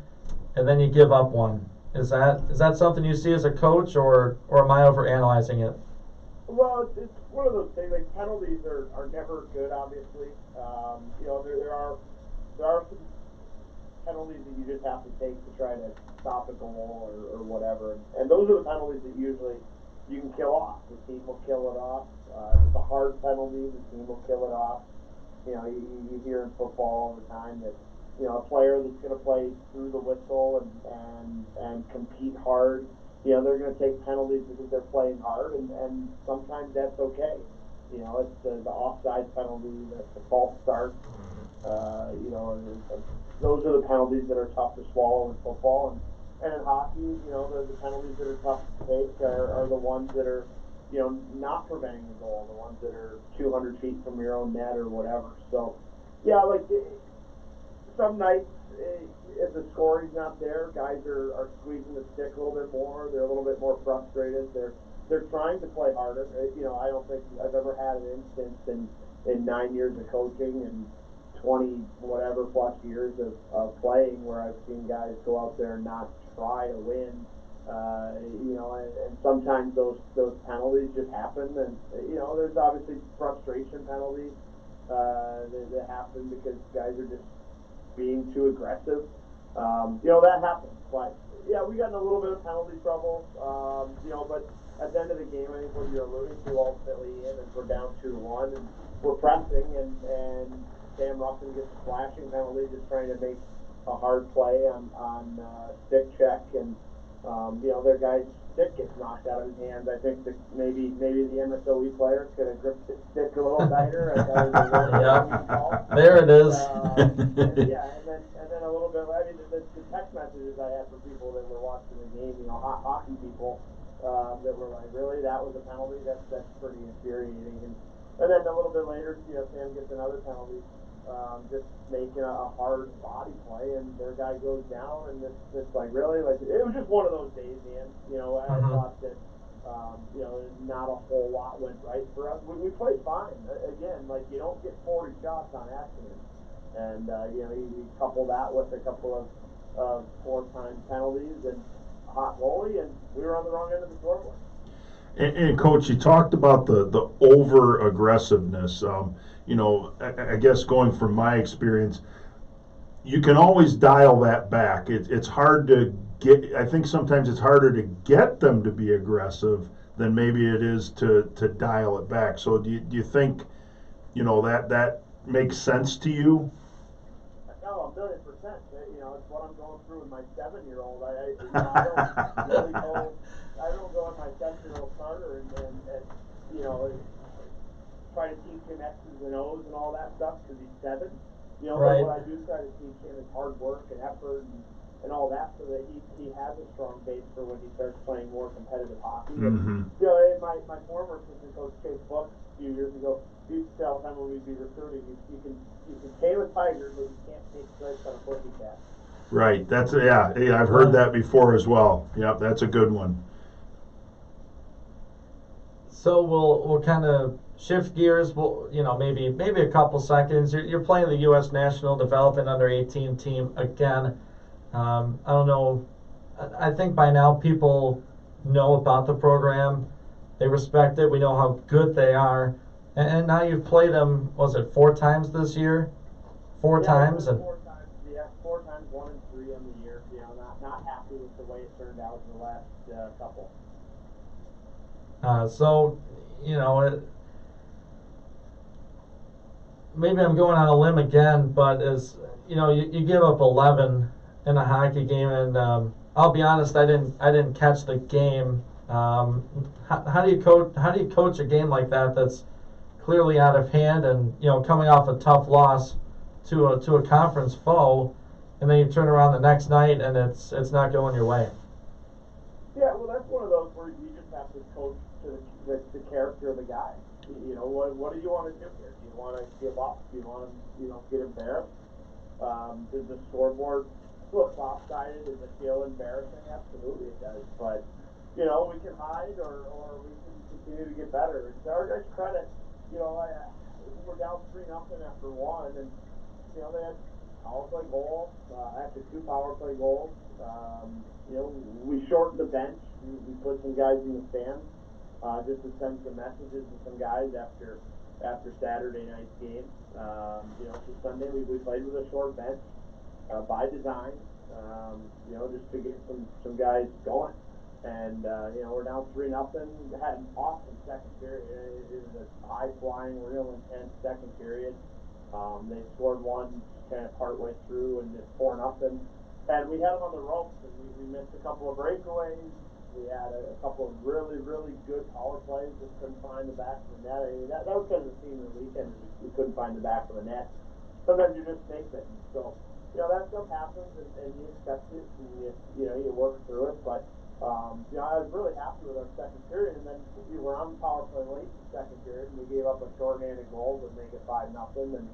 and then you give up one. Is that something you see as a coach, or am I overanalyzing it? Well, it's one of those things. Like, penalties are never good, obviously. You know, there are some penalties that you just have to take to try to stop a goal or whatever. And those are the penalties that usually you can kill off. The team will kill it off. If it's a hard penalty, the team will kill it off. You know, you hear in football all the time that, you know, a player that's going to play through the whistle and compete hard, you know, they're going to take penalties because they're playing hard, and sometimes that's okay. You know, it's the offside penalty, the false start. You know, those are the penalties that are tough to swallow in football, and in hockey, you know, the penalties that are tough to take are the ones that are, you know, not preventing the goal, the ones that are 200 feet from your own net or whatever. So, yeah, like, some nights, if the scoring's not there, guys are squeezing the stick a little bit more. They're a little bit more frustrated. They're trying to play harder. You know, I don't think I've ever had an instance in 9 years of coaching and 20 whatever plus years of playing where I've seen guys go out there and not try to win. You know, and sometimes those penalties just happen, and you know, there's obviously frustration penalties that happen because guys are just being too aggressive. You know, that happens. But yeah, we got in a little bit of penalty trouble. You know, but at the end of the game, I think what you're alluding to ultimately is we're down 2-1 and we're pressing, and Sam Ruffin gets a flashing penalty just trying to make a hard play on stick check, and you know, their guy's stick gets knocked out of his hands. I think that maybe the MSOE player could have gripped his stick a little tighter. There it is. Yeah, and then a little bit. I mean, the text messages I had from people that were watching the game, you know, hockey people, that were like, really, that was a penalty? That's pretty infuriating. And then a little bit later, you know, Sam gets another penalty, just making a hard body play, and their guy goes down, and it's like, really? Like, it was just one of those days, man. You know, I thought that, you know, not a whole lot went right for us. We played fine. Again, like, you don't get 40 shots on accident. And, you know, you couple that with a couple of four-time penalties and a hot goalie, and we were on the wrong end of the scoreboard. And Coach, you talked about the over aggressiveness. You know, I guess going from my experience, you can always dial that back. It's hard to get. I think sometimes it's harder to get them to be aggressive than maybe it is to dial it back. So do you think, you know, that makes sense to you? No, 1,000,000%. You know, it's what I'm going through with my 7-year-old. I don't go on my 7-year-old starter and you know, try to teach him X's and O's and all that stuff because he's 7. You know, right. But what I do try to teach him is hard work and effort and all that, so that he has a strong base for when he starts playing more competitive hockey. Mm-hmm. And, you know, my former assistant coach, Chase Book, a few years ago, he used to tell him when we'd be recruiting, you can tame a tiger, but you can't take stripes on a pussycat. Right. That's yeah. I've heard that before as well. Yep, that's a good one. So we'll kind of shift gears. We'll, you know, maybe a couple seconds. You're playing the U.S. National Development Under-18 team again. I don't know. I think by now people know about the program. They respect it. We know how good they are. And now you've played them, was it 4 times this year? 4 times? And 4 times, yeah, 4 times, 1 and 3 on the year. You know, not happy with the way it turned out in the last couple. So, you know, maybe I'm going on a limb again, but you know, you give up 11 in a hockey game, and I'll be honest, I didn't catch the game. How do you coach a game like that that's clearly out of hand, and you know, coming off a tough loss to a conference foe, and then you turn around the next night and it's not going your way? Yeah, well, that's one of those where you just have to coach to the character of the guy. You know, what do you want to do here? Do you want to give up? Do you want to, you know, get embarrassed? Does the scoreboard look lopsided? Does it feel embarrassing? Absolutely it does. But, you know, we can hide or we can continue to get better. And to our guys' credit, you know, we're down 3-0 after one, and, you know, they had power play goal, actually 2 power play goals. You know, we shortened the bench. We put some guys in the stands just to send some messages to some guys after Saturday night's game. You know, so Sunday we played with a short bench by design. You know, just to get some guys going. And you know, we're down 3-0. Had an awesome second period. It was a high-flying, real intense second period. They scored one kind of partway through, and it's 4-0. And we had them on the ropes, and we missed a couple of breakaways. We had a couple of really, really good power plays. Just couldn't find the back of the net. I mean, that was kind of the theme of the weekend. We couldn't find the back of the net. Sometimes you're just snake bitten. So, you know, that stuff happens, and you accept it, and you know, you work through it. But you know, I was really happy with our second period, and then we were on the power play late in the second period, and we gave up a shorthanded goal to make it 5-0. And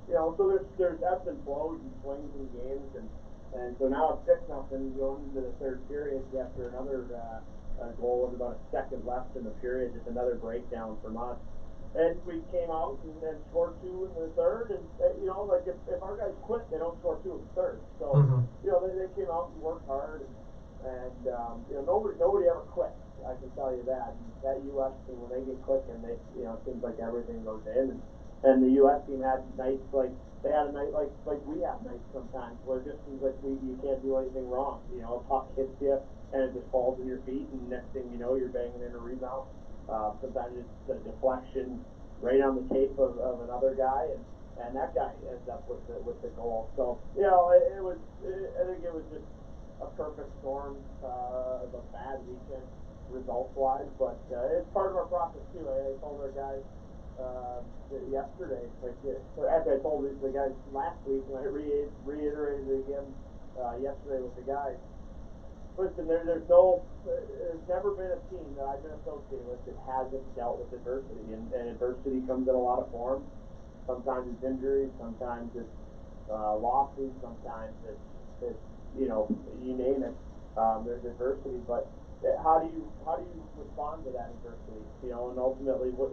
you know, so there's ebbs and flows and swings in games, and so now it's 6-0 going into the third period after another goal with about a second left in the period, just another breakdown from us. And we came out and then scored 2 in the third, and you know, like if our guys quit, they don't score 2 in the third. So you know, they came out and worked hard, and you know, nobody ever quits. I can tell you that. And that U.S. team, when they get clicking, they, you know, it seems like everything goes in. And the U.S. team had nights like they had a night like we have nights sometimes where it just seems like you can't do anything wrong. You know, a puck hits you and it just falls in your feet, and next thing you know, you're banging in a rebound. Sometimes it's a deflection right on the tape of another guy, and that guy ends up with the goal. So you know, I think it was just a perfect storm of a bad weekend results-wise, but it's part of our process too. I told our guys yesterday, as I told the guys last week, and I reiterated it again yesterday with the guys. Listen, there's never been a team that I've been associated with that hasn't dealt with adversity, and adversity comes in a lot of forms. Sometimes it's injuries, sometimes it's losses, sometimes it's you know, you name it. There's adversity, but how do you respond to that adversity? You know, and ultimately, what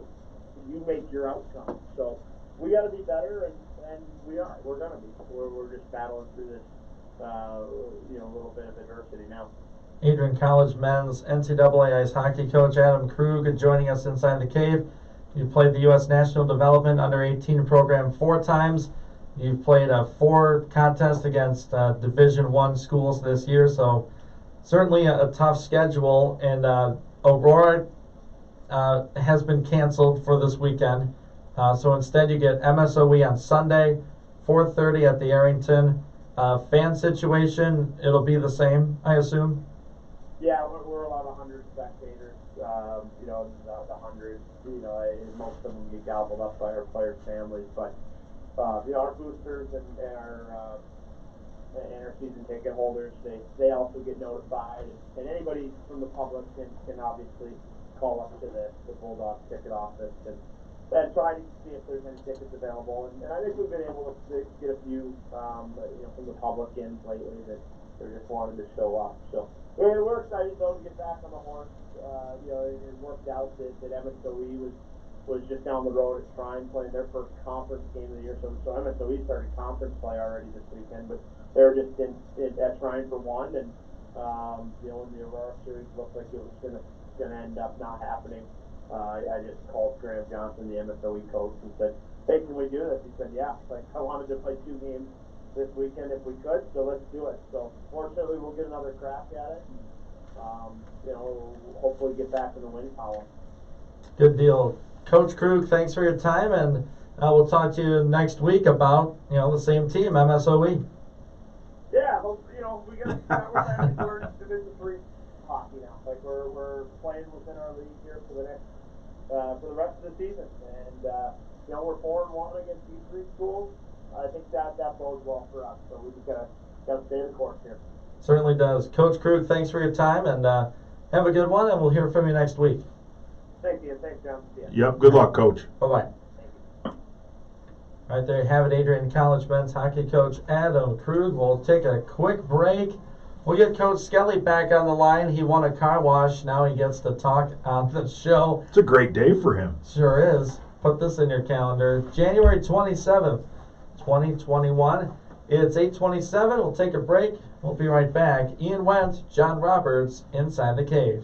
you make your outcome. So we got to be better, and we're gonna be. We're just battling through this, you know, little bit of adversity now. Adrian College men's NCAA ice hockey coach Adam Krug joining us inside the cave. You've played the U.S. National Development Under-18 program 4 times. You've played 4 contests against Division I schools this year, so certainly a tough schedule. And Aurora has been canceled for this weekend. So instead you get MSOE on Sunday, 4:30 at the Arrington. Fan situation, it'll be the same, I assume? Yeah, we're allowed 100 spectators. You know, the 100, you know, most of them get gobbled up by our players' families. But, you know, our boosters and our season ticket holders, they also get notified. And anybody from the public can obviously call up to the Bulldogs ticket office and try to see if there's any tickets available. And I think we've been able to get a few, you know, from the public in lately that they just wanted to show up. So we're excited though to get back on the horse. You know, it worked out that MSOE was just down the road at Shrine playing their first conference game of the year. So MSOE started conference play already this weekend, but they were just at Shrine for one. And you know, when the Aurora series looked like it was gonna end up not happening, I just called Graham Johnson, the MSOE coach, and said, "Hey, can we do this?" He said, "Yeah." Like, I wanted to play 2 games this weekend if we could, so let's do it. So fortunately, we'll get another crack at it, and you know, hopefully get back in the win column. Good deal. Coach Krug, thanks for your time, and we'll talk to you next week about, the same team, MSOE. Yeah, well, we got we're kind of we're in Division III hockey now. Like we're playing within our league here for the next for the rest of the season, and we're 4-1 against D3 schools. I think that bodes well for us. So we just gotta stay the course here. Certainly does. Coach Krug, thanks for your time, and have a good one, and we'll hear from you next week. Thank you. Thanks, John. See ya. Yep, good luck, Coach. Bye-bye. All right, there you have it, Adrian College men's hockey coach Adam Krug. We'll take a quick break. We'll get Coach Skelly back on the line. He won a car wash. Now he gets to talk on the show. It's a great day for him. Sure is. Put this in your calendar. January 27th, 2021. It's 8:27. We'll take a break. We'll be right back. Ian Wendt, John Roberts, Inside the Cave.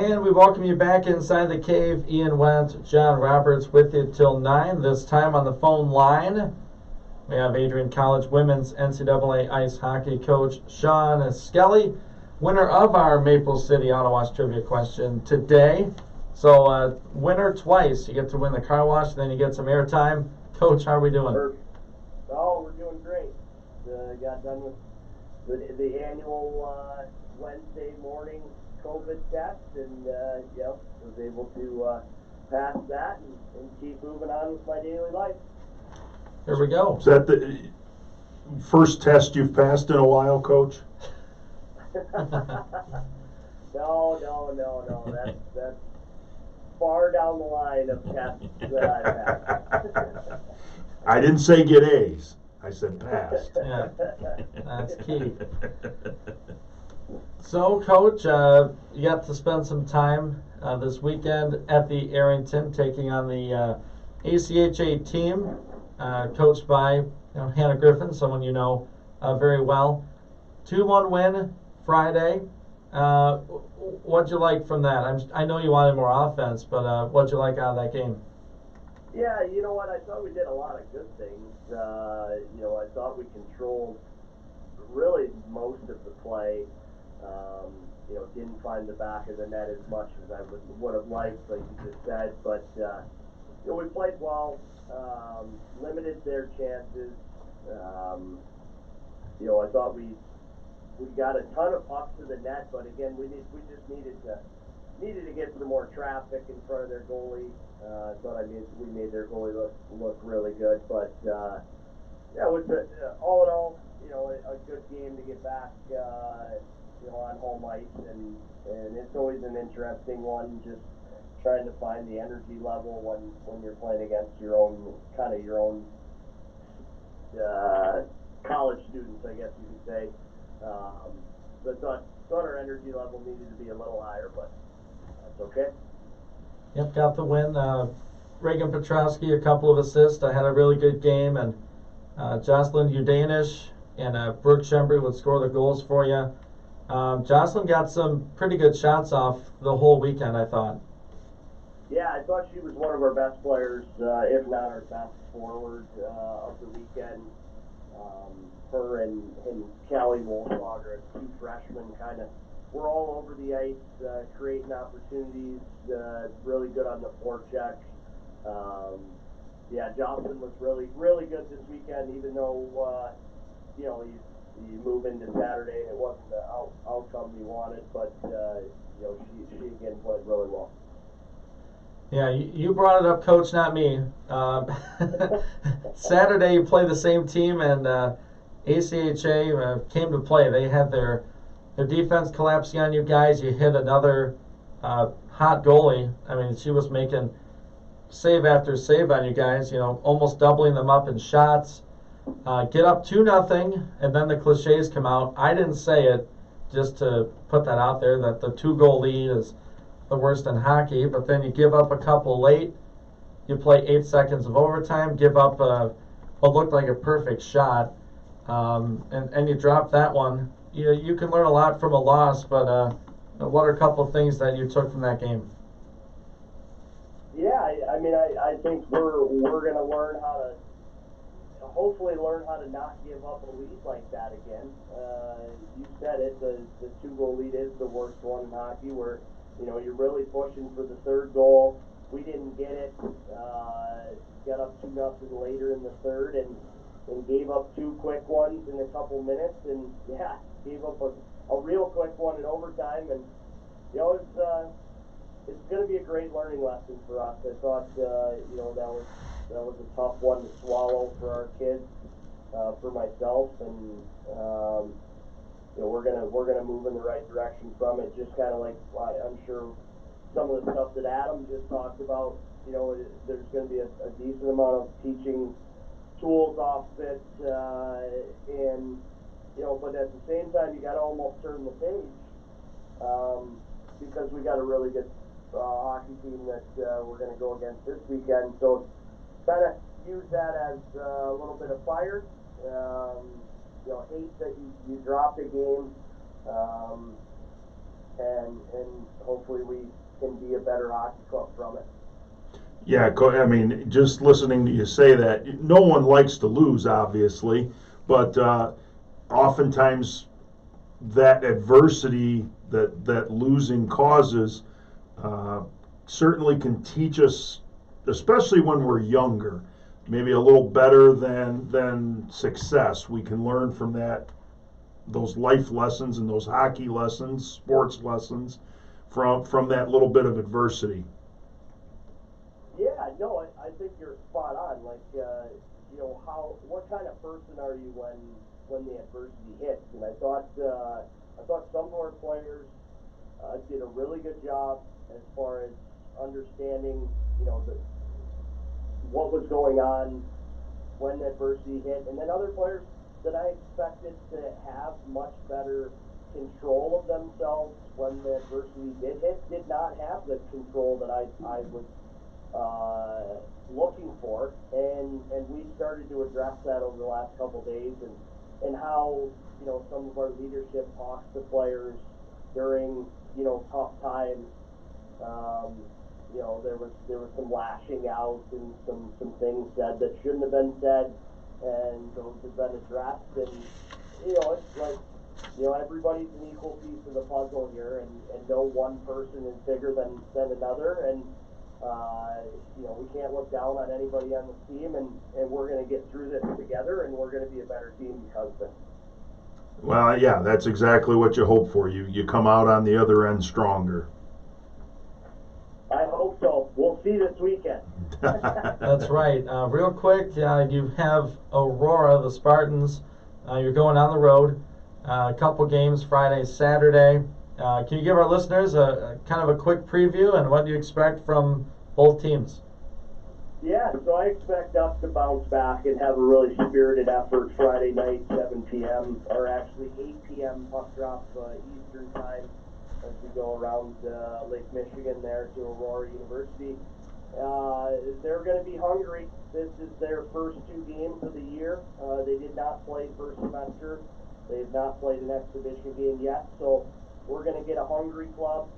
And we welcome you back inside the cave. Ian Wendt, John Roberts with you till 9. This time on the phone line, we have Adrian College women's NCAA ice hockey coach Sean Skelly, winner of our Maple City Auto Wash trivia question today. So, winner twice. You get to win the car wash, then you get some airtime. Coach, how are we doing? Oh, we're doing great. Got done with the annual Wednesday morning COVID test, and was able to pass that and keep moving on with my daily life. Here we go. Is that the first test you've passed in a while, Coach? No. That's far down the line of tests that I've had. I didn't say get A's. I said passed. Yeah, that's key. So, Coach, you got to spend some time this weekend at the Arrington taking on the ACHA team, coached by Hannah Griffin, someone you know very well. 2-1 win Friday. What'd you like from that? I know you wanted more offense, but what'd you like out of that game? Yeah, you know what? I thought we did a lot of good things. I thought we controlled really most of the play. Didn't find the back of the net as much as I would have liked, like you just said. But we played well, limited their chances. I thought we got a ton of pucks to the net, but again, we just needed to get some more traffic in front of their goalie. Thought we made their goalie look really good, but it was all in all, a good game to get back, on home ice, and it's always an interesting one, just trying to find the energy level when you're playing against your own college students, I guess you could say. So I thought our energy level needed to be a little higher, but that's okay. Yep, got the win. Reagan Petrowski, a couple of assists. I had a really good game, and Jocelyn Udanish and Brooke Shembry would score the goals for you. Jocelyn got some pretty good shots off the whole weekend, I thought. Yeah, I thought she was one of our best players, if not our best forward of the weekend. Her and Callie Wolfswager, as two freshmen, kind of were all over the ice, creating opportunities, really good on the forecheck. Jocelyn was really, really good this weekend, even though, you move into Saturday and it wasn't the outcome we wanted, but, she again played really well. Yeah, you brought it up, Coach, not me. Saturday you play the same team, and ACHA came to play. They had their defense collapsing on you guys. You hit another hot goalie. I mean, she was making save after save on you guys, almost doubling them up in shots. Get up 2-0, and then the cliches come out. I didn't say it, just to put that out there, that the 2-goal lead is the worst in hockey, but then you give up a couple late. You play 8 seconds of overtime, give up what looked like a perfect shot, and you drop that one. You can learn a lot from a loss, but what are a couple of things that you took from that game? Yeah, I think we're going to hopefully learn how to not give up a lead like that again. You said it, the 2-goal lead is the worst one in hockey, where you're really pushing for the third goal. We didn't get it. Got up 2-0 later in the third, and gave up 2 quick ones in a couple minutes, and gave up a real quick one in overtime. And it's going to be a great learning lesson for us. I thought that was a tough one to swallow for our kids, for myself, and we're gonna move in the right direction from it. Just kind of like I'm sure some of the stuff that Adam just talked about. There's going to be a decent amount of teaching tools off it, and but at the same time you got to almost turn the page, because we got a really good hockey team that we're going to go against this weekend. So kind of use that as a little bit of fire. Hate that you dropped a game. and hopefully we can be a better hockey club from it. Yeah, I mean, just listening to you say that, no one likes to lose, obviously, but oftentimes that adversity that losing causes certainly can teach us, especially when we're younger, maybe a little better than success. We can learn from those life lessons and those hockey lessons, sports lessons, from that little bit of adversity. Yeah, no, I think you're spot on. Like, you know, what kind of person are you when the adversity hits? And I thought some of our players did a really good job as far as understanding, you know, what was going on when adversity hit, and then other players that I expected to have much better control of themselves when the adversity did hit did not have the control that I was looking for, and we started to address that over the last couple days, and how, you know, some of our leadership talks to players during, you know, tough times. You know, there was some lashing out and some things said that shouldn't have been said, and those have been addressed. And, you know, it's like, you know, everybody's an equal piece of the puzzle here, and no one person is bigger than another. And you know, we can't look down on anybody on the team, and we're going to get through this together, and we're going to be a better team because of it. Well, yeah, that's exactly what you hope for. You come out on the other end stronger. I hope so. We'll see this weekend. That's right. Real quick, you have Aurora, the Spartans. You're going on the road. A couple games Friday, Saturday. Can you give our listeners a kind of a quick preview and what do you expect from both teams? Yeah, so I expect us to bounce back and have a really spirited effort Friday night, 7 p.m., or actually 8 p.m. puck drop Eastern time as we go around Lake Michigan there to Aurora University. They're going to be hungry. This is their first 2 games of the year. They did not play first semester. They have not played an exhibition game yet, so we're going to get a hungry club,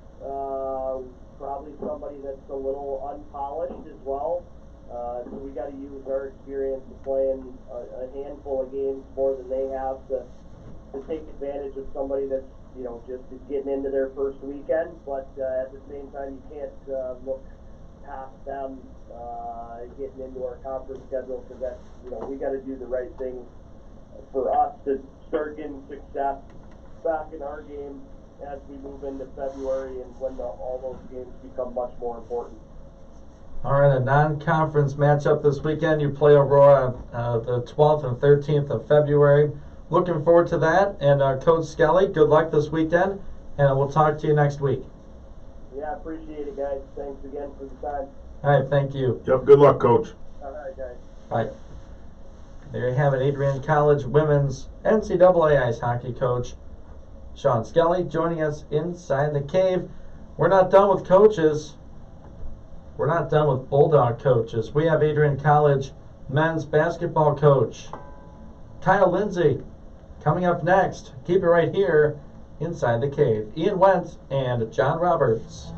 probably somebody that's a little unpolished as well. So we got to use our experience of playing a handful of games more than they have to take advantage of somebody that's, you know, just getting into their first weekend. But at the same time, you can't look past them getting into our conference schedule, because that's, you know, we got to do the right thing for us to start getting success back in our game as we move into February and when all those games become much more important. All right, a non-conference matchup this weekend. You play Aurora the 12th and 13th of February. Looking forward to that. And Coach Skelly, good luck this weekend, and we'll talk to you next week. Yeah, appreciate it, guys. Thanks again for the time. All right, thank you. Yep, good luck, Coach. All right, guys. Bye. There you have it, Adrian College women's NCAA ice hockey coach Sean Skelly joining us inside the cave. We're not done with coaches. We're not done with Bulldog coaches. We have Adrian College men's basketball coach Kyle Lindsay coming up next. Keep it right here inside the cave. Ian Wentz and John Roberts.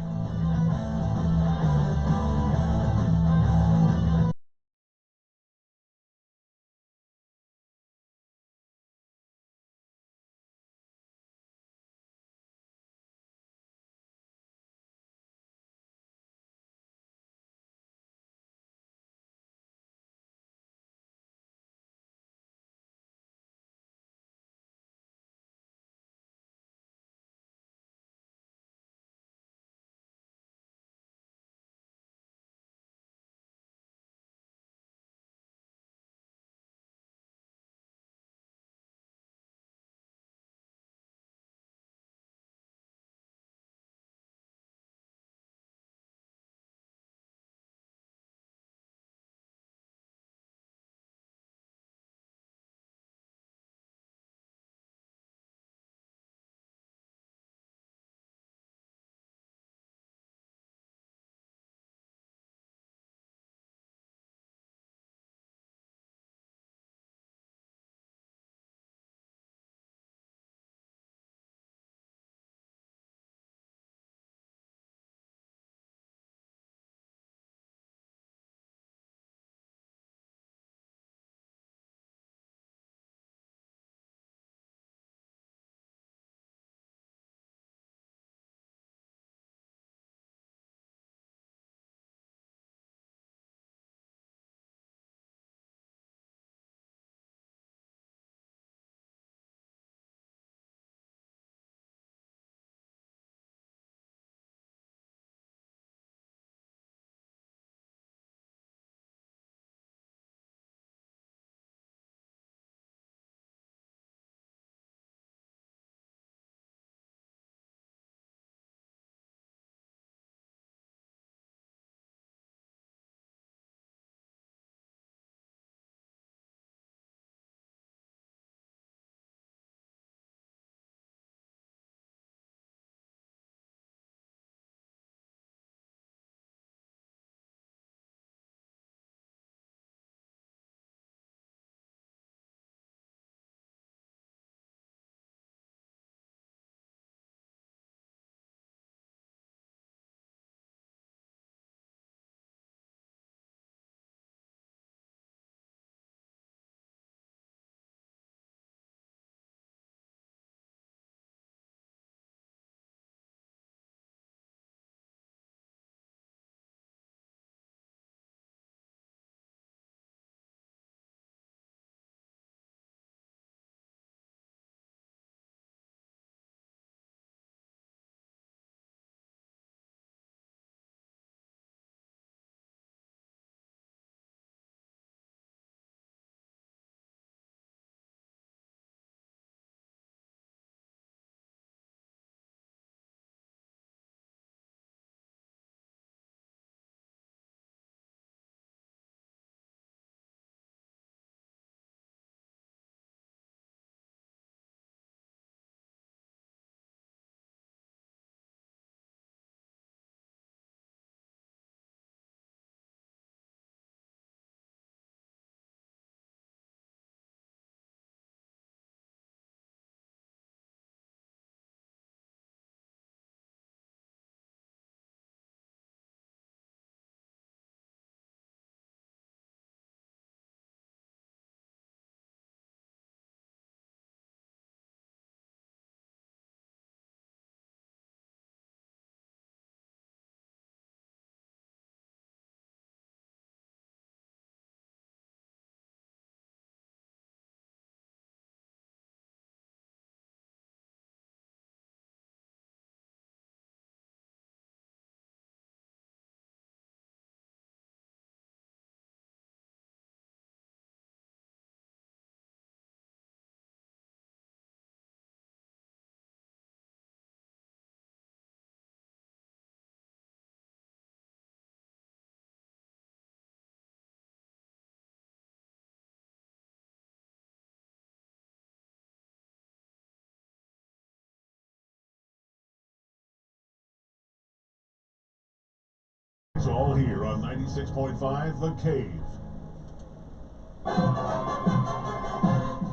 It's all here on 96.5 The Cave.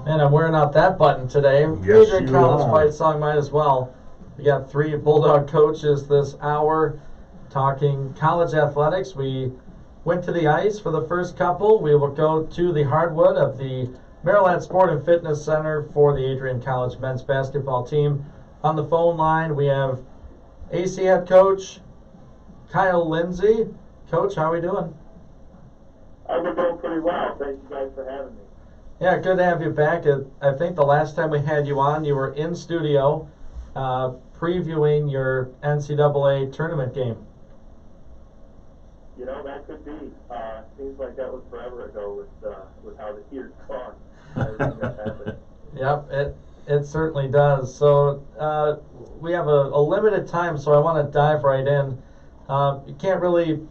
And I'm wearing out that button today. Yes, Adrian you College are. fight song might as well. We got 3 Bulldog coaches this hour talking college athletics. We went to the ice for the first couple. We will go to the hardwood of the Maryland Sport and Fitness Center for the Adrian College men's basketball team. On the phone line, we have AC head coach Kyle Lindsey. Coach, how are we doing? We're doing pretty well. Thank you guys for having me. Yeah, good to have you back. I think the last time we had you on, you were in studio previewing your NCAA tournament game. You know, that could be. Seems like that was forever ago with how the year's gone. Everything that happened. Yep, it certainly does. So we have a limited time, so I want to dive right in. You can't really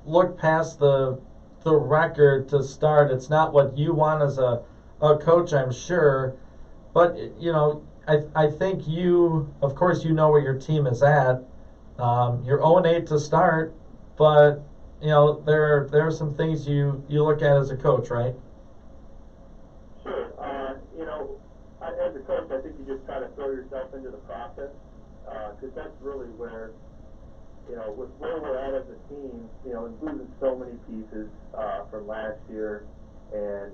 look past the record to start. It's not what you want as a coach, I'm sure. But, you know, I think you, of course, you know where your team is at. You're 0-8 to start, but, you know, there are some things you look at as a coach, right? Sure. You know, as a coach, I think you just try to throw yourself into the process, because that's really where, you know, with where we're at as a team, you know, and losing so many pieces from last year, and,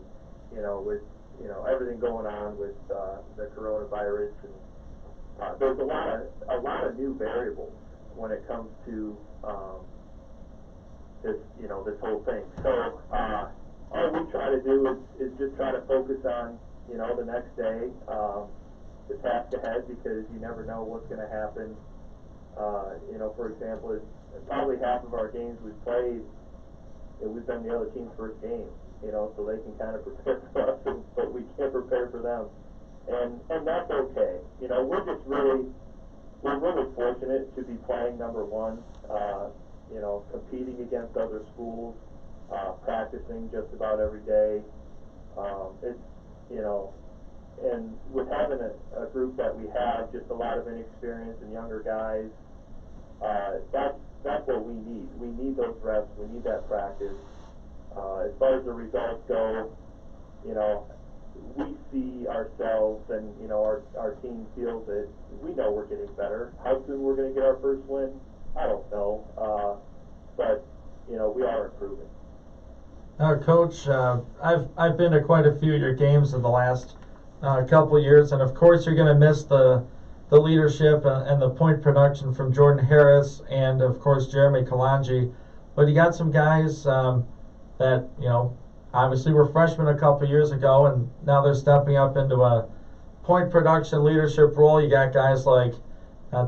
you know, with, you know, everything going on with the coronavirus, and there's a lot of new variables when it comes to this, you know, this whole thing. So all we try to do is just try to focus on, you know, the next day, the task ahead, because you never know what's going to happen. You know, for example, probably half of our games we've played, we've been the other team's first game, you know, so they can kind of prepare for us, but we can't prepare for them. And that's okay. You know, we're really fortunate to be playing number one, you know, competing against other schools, practicing just about every day. It's, you know, and with having a group that we have, just a lot of inexperienced and younger guys, that's what we need. We need those reps. We need that practice. As far as the results go, you know, we see ourselves, and, you know, our team feels it. We know we're getting better. How soon we're going to get our first win, I don't know. But, you know, we are improving. Coach, I've been to quite a few of your games in the last couple of years, and of course you're going to miss the leadership and the point production from Jordan Harris and of course Jeremy Kalanji. But you got some guys that, you know, obviously were freshmen a couple of years ago, and now they're stepping up into a point production leadership role. You got guys like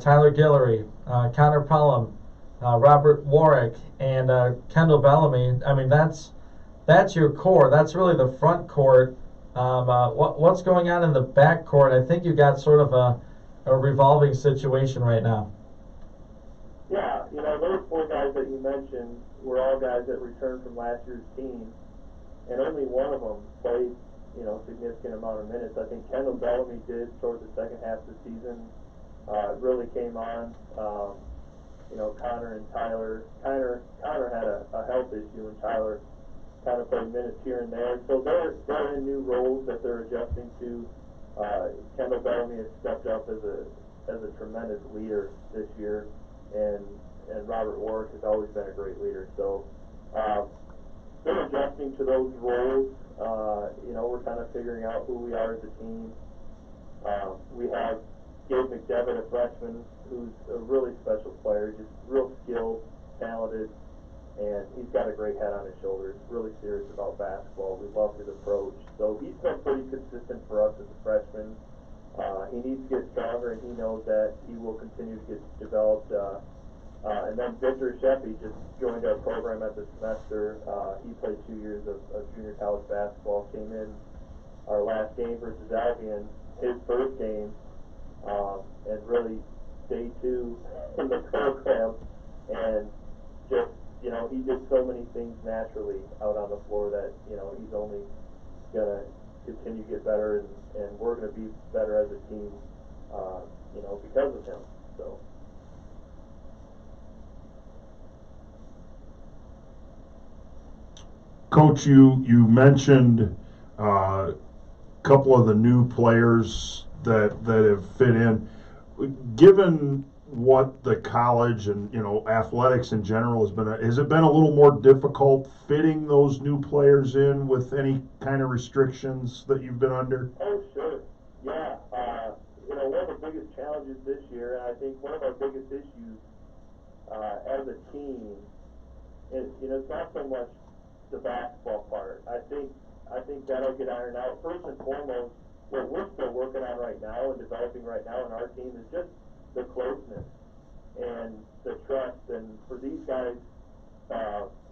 Tyler Guillory, Connor Pelham, Robert Warwick, and Kendall Bellamy. I mean, that's your core. That's really the front court. What's going on in the back court? I think you got sort of a revolving situation right now. Yeah, you know, those 4 guys that you mentioned were all guys that returned from last year's team, and only one of them played, you know, a significant amount of minutes. I think Kendall Bellamy did toward the second half of the season. Really came on. You know, Connor and Tyler. Connor had a health issue, and Tyler kind of played minutes here and there. So they're in new roles that they're adjusting to. Kendall Bellamy has stepped up as a tremendous leader this year, and Robert Warwick has always been a great leader. So they're adjusting to those roles. You know, we're kind of figuring out who we are as a team. We have Gabe McDevitt, a freshman, who's a really special player, just real skilled, talented, and he's got a great head on his shoulders, really serious about basketball. We love his approach. So he's been pretty consistent for us as a freshman. He needs to get stronger, and he knows that he will continue to get developed. And then Victor Sheffy just joined our program at the semester. He played 2 years of junior college basketball, came in our last game versus Albion, his first game, and really day 2 in the program, and just, you know, he did so many things naturally out on the floor that, you know, he's only going to continue to get better, and we're going to be better as a team, you know, because of him. So. Coach, you mentioned a couple of the new players that have fit in. Given what the college and athletics in general has it been a little more difficult fitting those new players in with any kind of restrictions that you've been under? Oh, sure. Yeah. One of the biggest challenges this year, and I think one of our biggest issues as a team, is it's not so much the basketball part. I think that'll get ironed out. First and foremost, what we're still working on right now and developing right now in our team is just the closeness and the trust. And for these guys,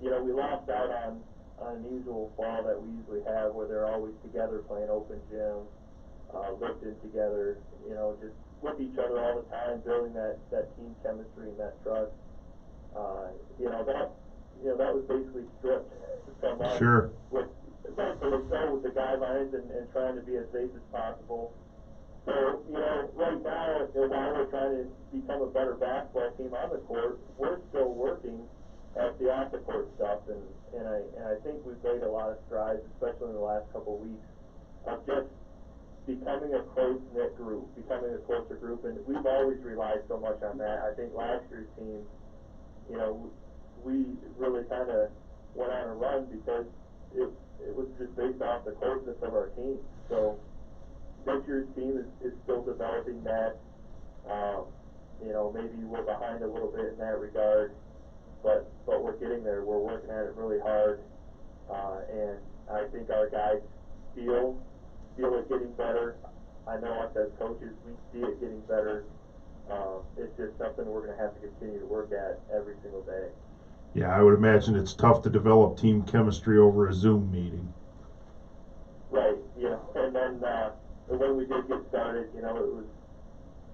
we lost out on an unusual fall that we usually have where they're always together playing open gym, lifting together, just with each other all the time, building that team chemistry and that trust. That was basically stripped from us. Sure. Thankfully so, with the guidelines and trying to be as safe as possible. So, right now, while we're trying to become a better basketball team on the court, we're still working at the off-the-court stuff, and I think we've made a lot of strides, especially in the last couple of weeks, of just becoming a close-knit group, becoming a closer group, and we've always relied so much on that. I think last year's team, we really kind of went on a run because it was just based off the closeness of our team. So this year's team is still developing that. Maybe we're behind a little bit in that regard, but we're getting there. We're working at it really hard, and I think our guys feel it getting better. I know us as coaches, we see it getting better. It's just something we're going to have to continue to work at every single day. Yeah, I would imagine it's tough to develop team chemistry over a Zoom meeting. Right, and then when we did get started, it was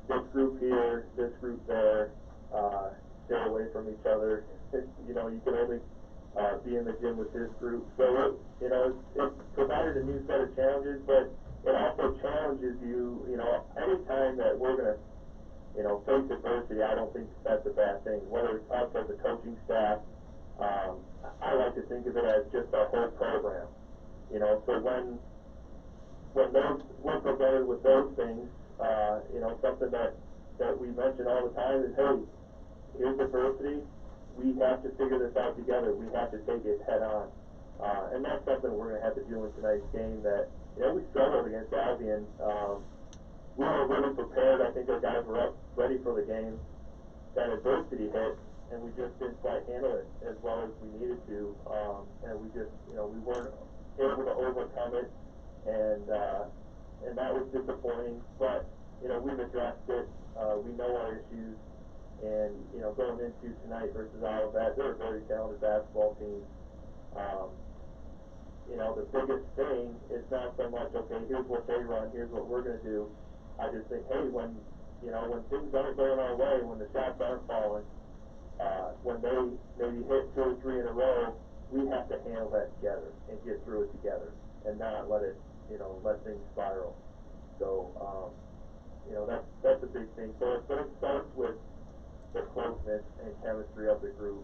this group here, this group there, stay away from each other. You can only be in the gym with this group. So, it provided a new set of challenges, but it also challenges you, anytime that we're going to, face adversity, I don't think that's a bad thing. Whether it's us as a coaching staff, I like to think of it as just our whole program. So when we're presented with those things, something that we mention all the time is, hey, here's adversity. We have to figure this out together. We have to take it head on. And that's something we're going to have to do in tonight's game that, we struggled against Albion. We were really prepared. I think our guys were up ready for the game. That adversity hit, and we just didn't quite handle it as well as we needed to. And we just, we weren't able to overcome it. And that was disappointing. But, we've addressed it. We know our issues. And, going into tonight versus Olivet, they're a very talented basketball team. The biggest thing is not so much, okay, here's what they run, here's what we're going to do. I just think, hey, when things aren't going our way, when the shots aren't falling, when they maybe hit 2 or 3 in a row, we have to handle that together and get through it together and not let it, let things spiral. So, that's a big thing. So it starts with the closeness and chemistry of the group,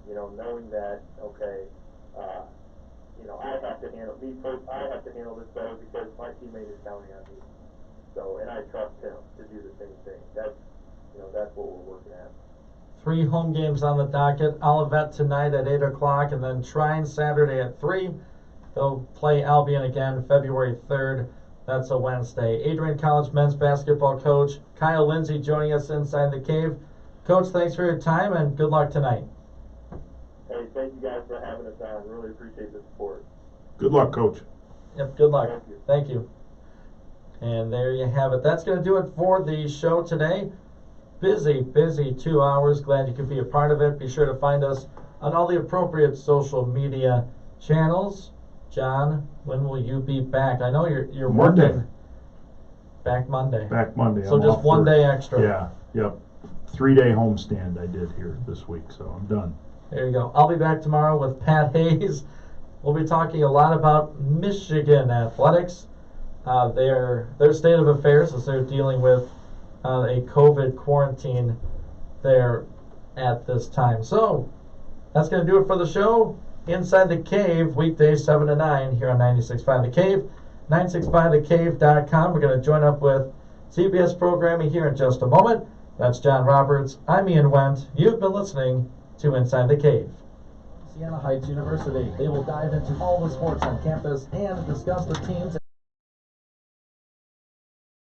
knowing that, okay, I have to handle this better because my teammate is counting on me. So, and I trust him to do the same thing. That's what we're working at. 3 home games on the docket. Olivet tonight at 8 o'clock, and then Trine Saturday at 3. They'll play Albion again February 3rd. That's a Wednesday. Adrian College men's basketball coach Kyle Lindsay joining us inside the cave. Coach, thanks for your time and good luck tonight. Hey, thank you guys for having us on. Really appreciate the support. Good luck, Coach. Yep, good luck. Thank you. Thank you. And there you have it. That's going to do it for the show today. Busy 2 hours. Glad you could be a part of it. Be sure to find us on all the appropriate social media channels. John, when will you be back? I know you're Monday. working. Back Monday. Back Monday. So I'm just off one for- day extra. Yeah, yep. 3-day homestand I did here this week, so I'm done. There you go. I'll be back tomorrow with Pat Hayes. We'll be talking a lot about Michigan athletics, their state of affairs as they're dealing with a COVID quarantine there at this time. So that's going to do it for the show. Inside the Cave, weekdays 7 to 9 here on 96.5 The Cave, 965thecave.com. We're going to join up with CBS programming here in just a moment. That's John Roberts. I'm Ian Wendt. You've been listening to Inside the Cave. Siena Heights University. They will dive into all the sports on campus and discuss the teams.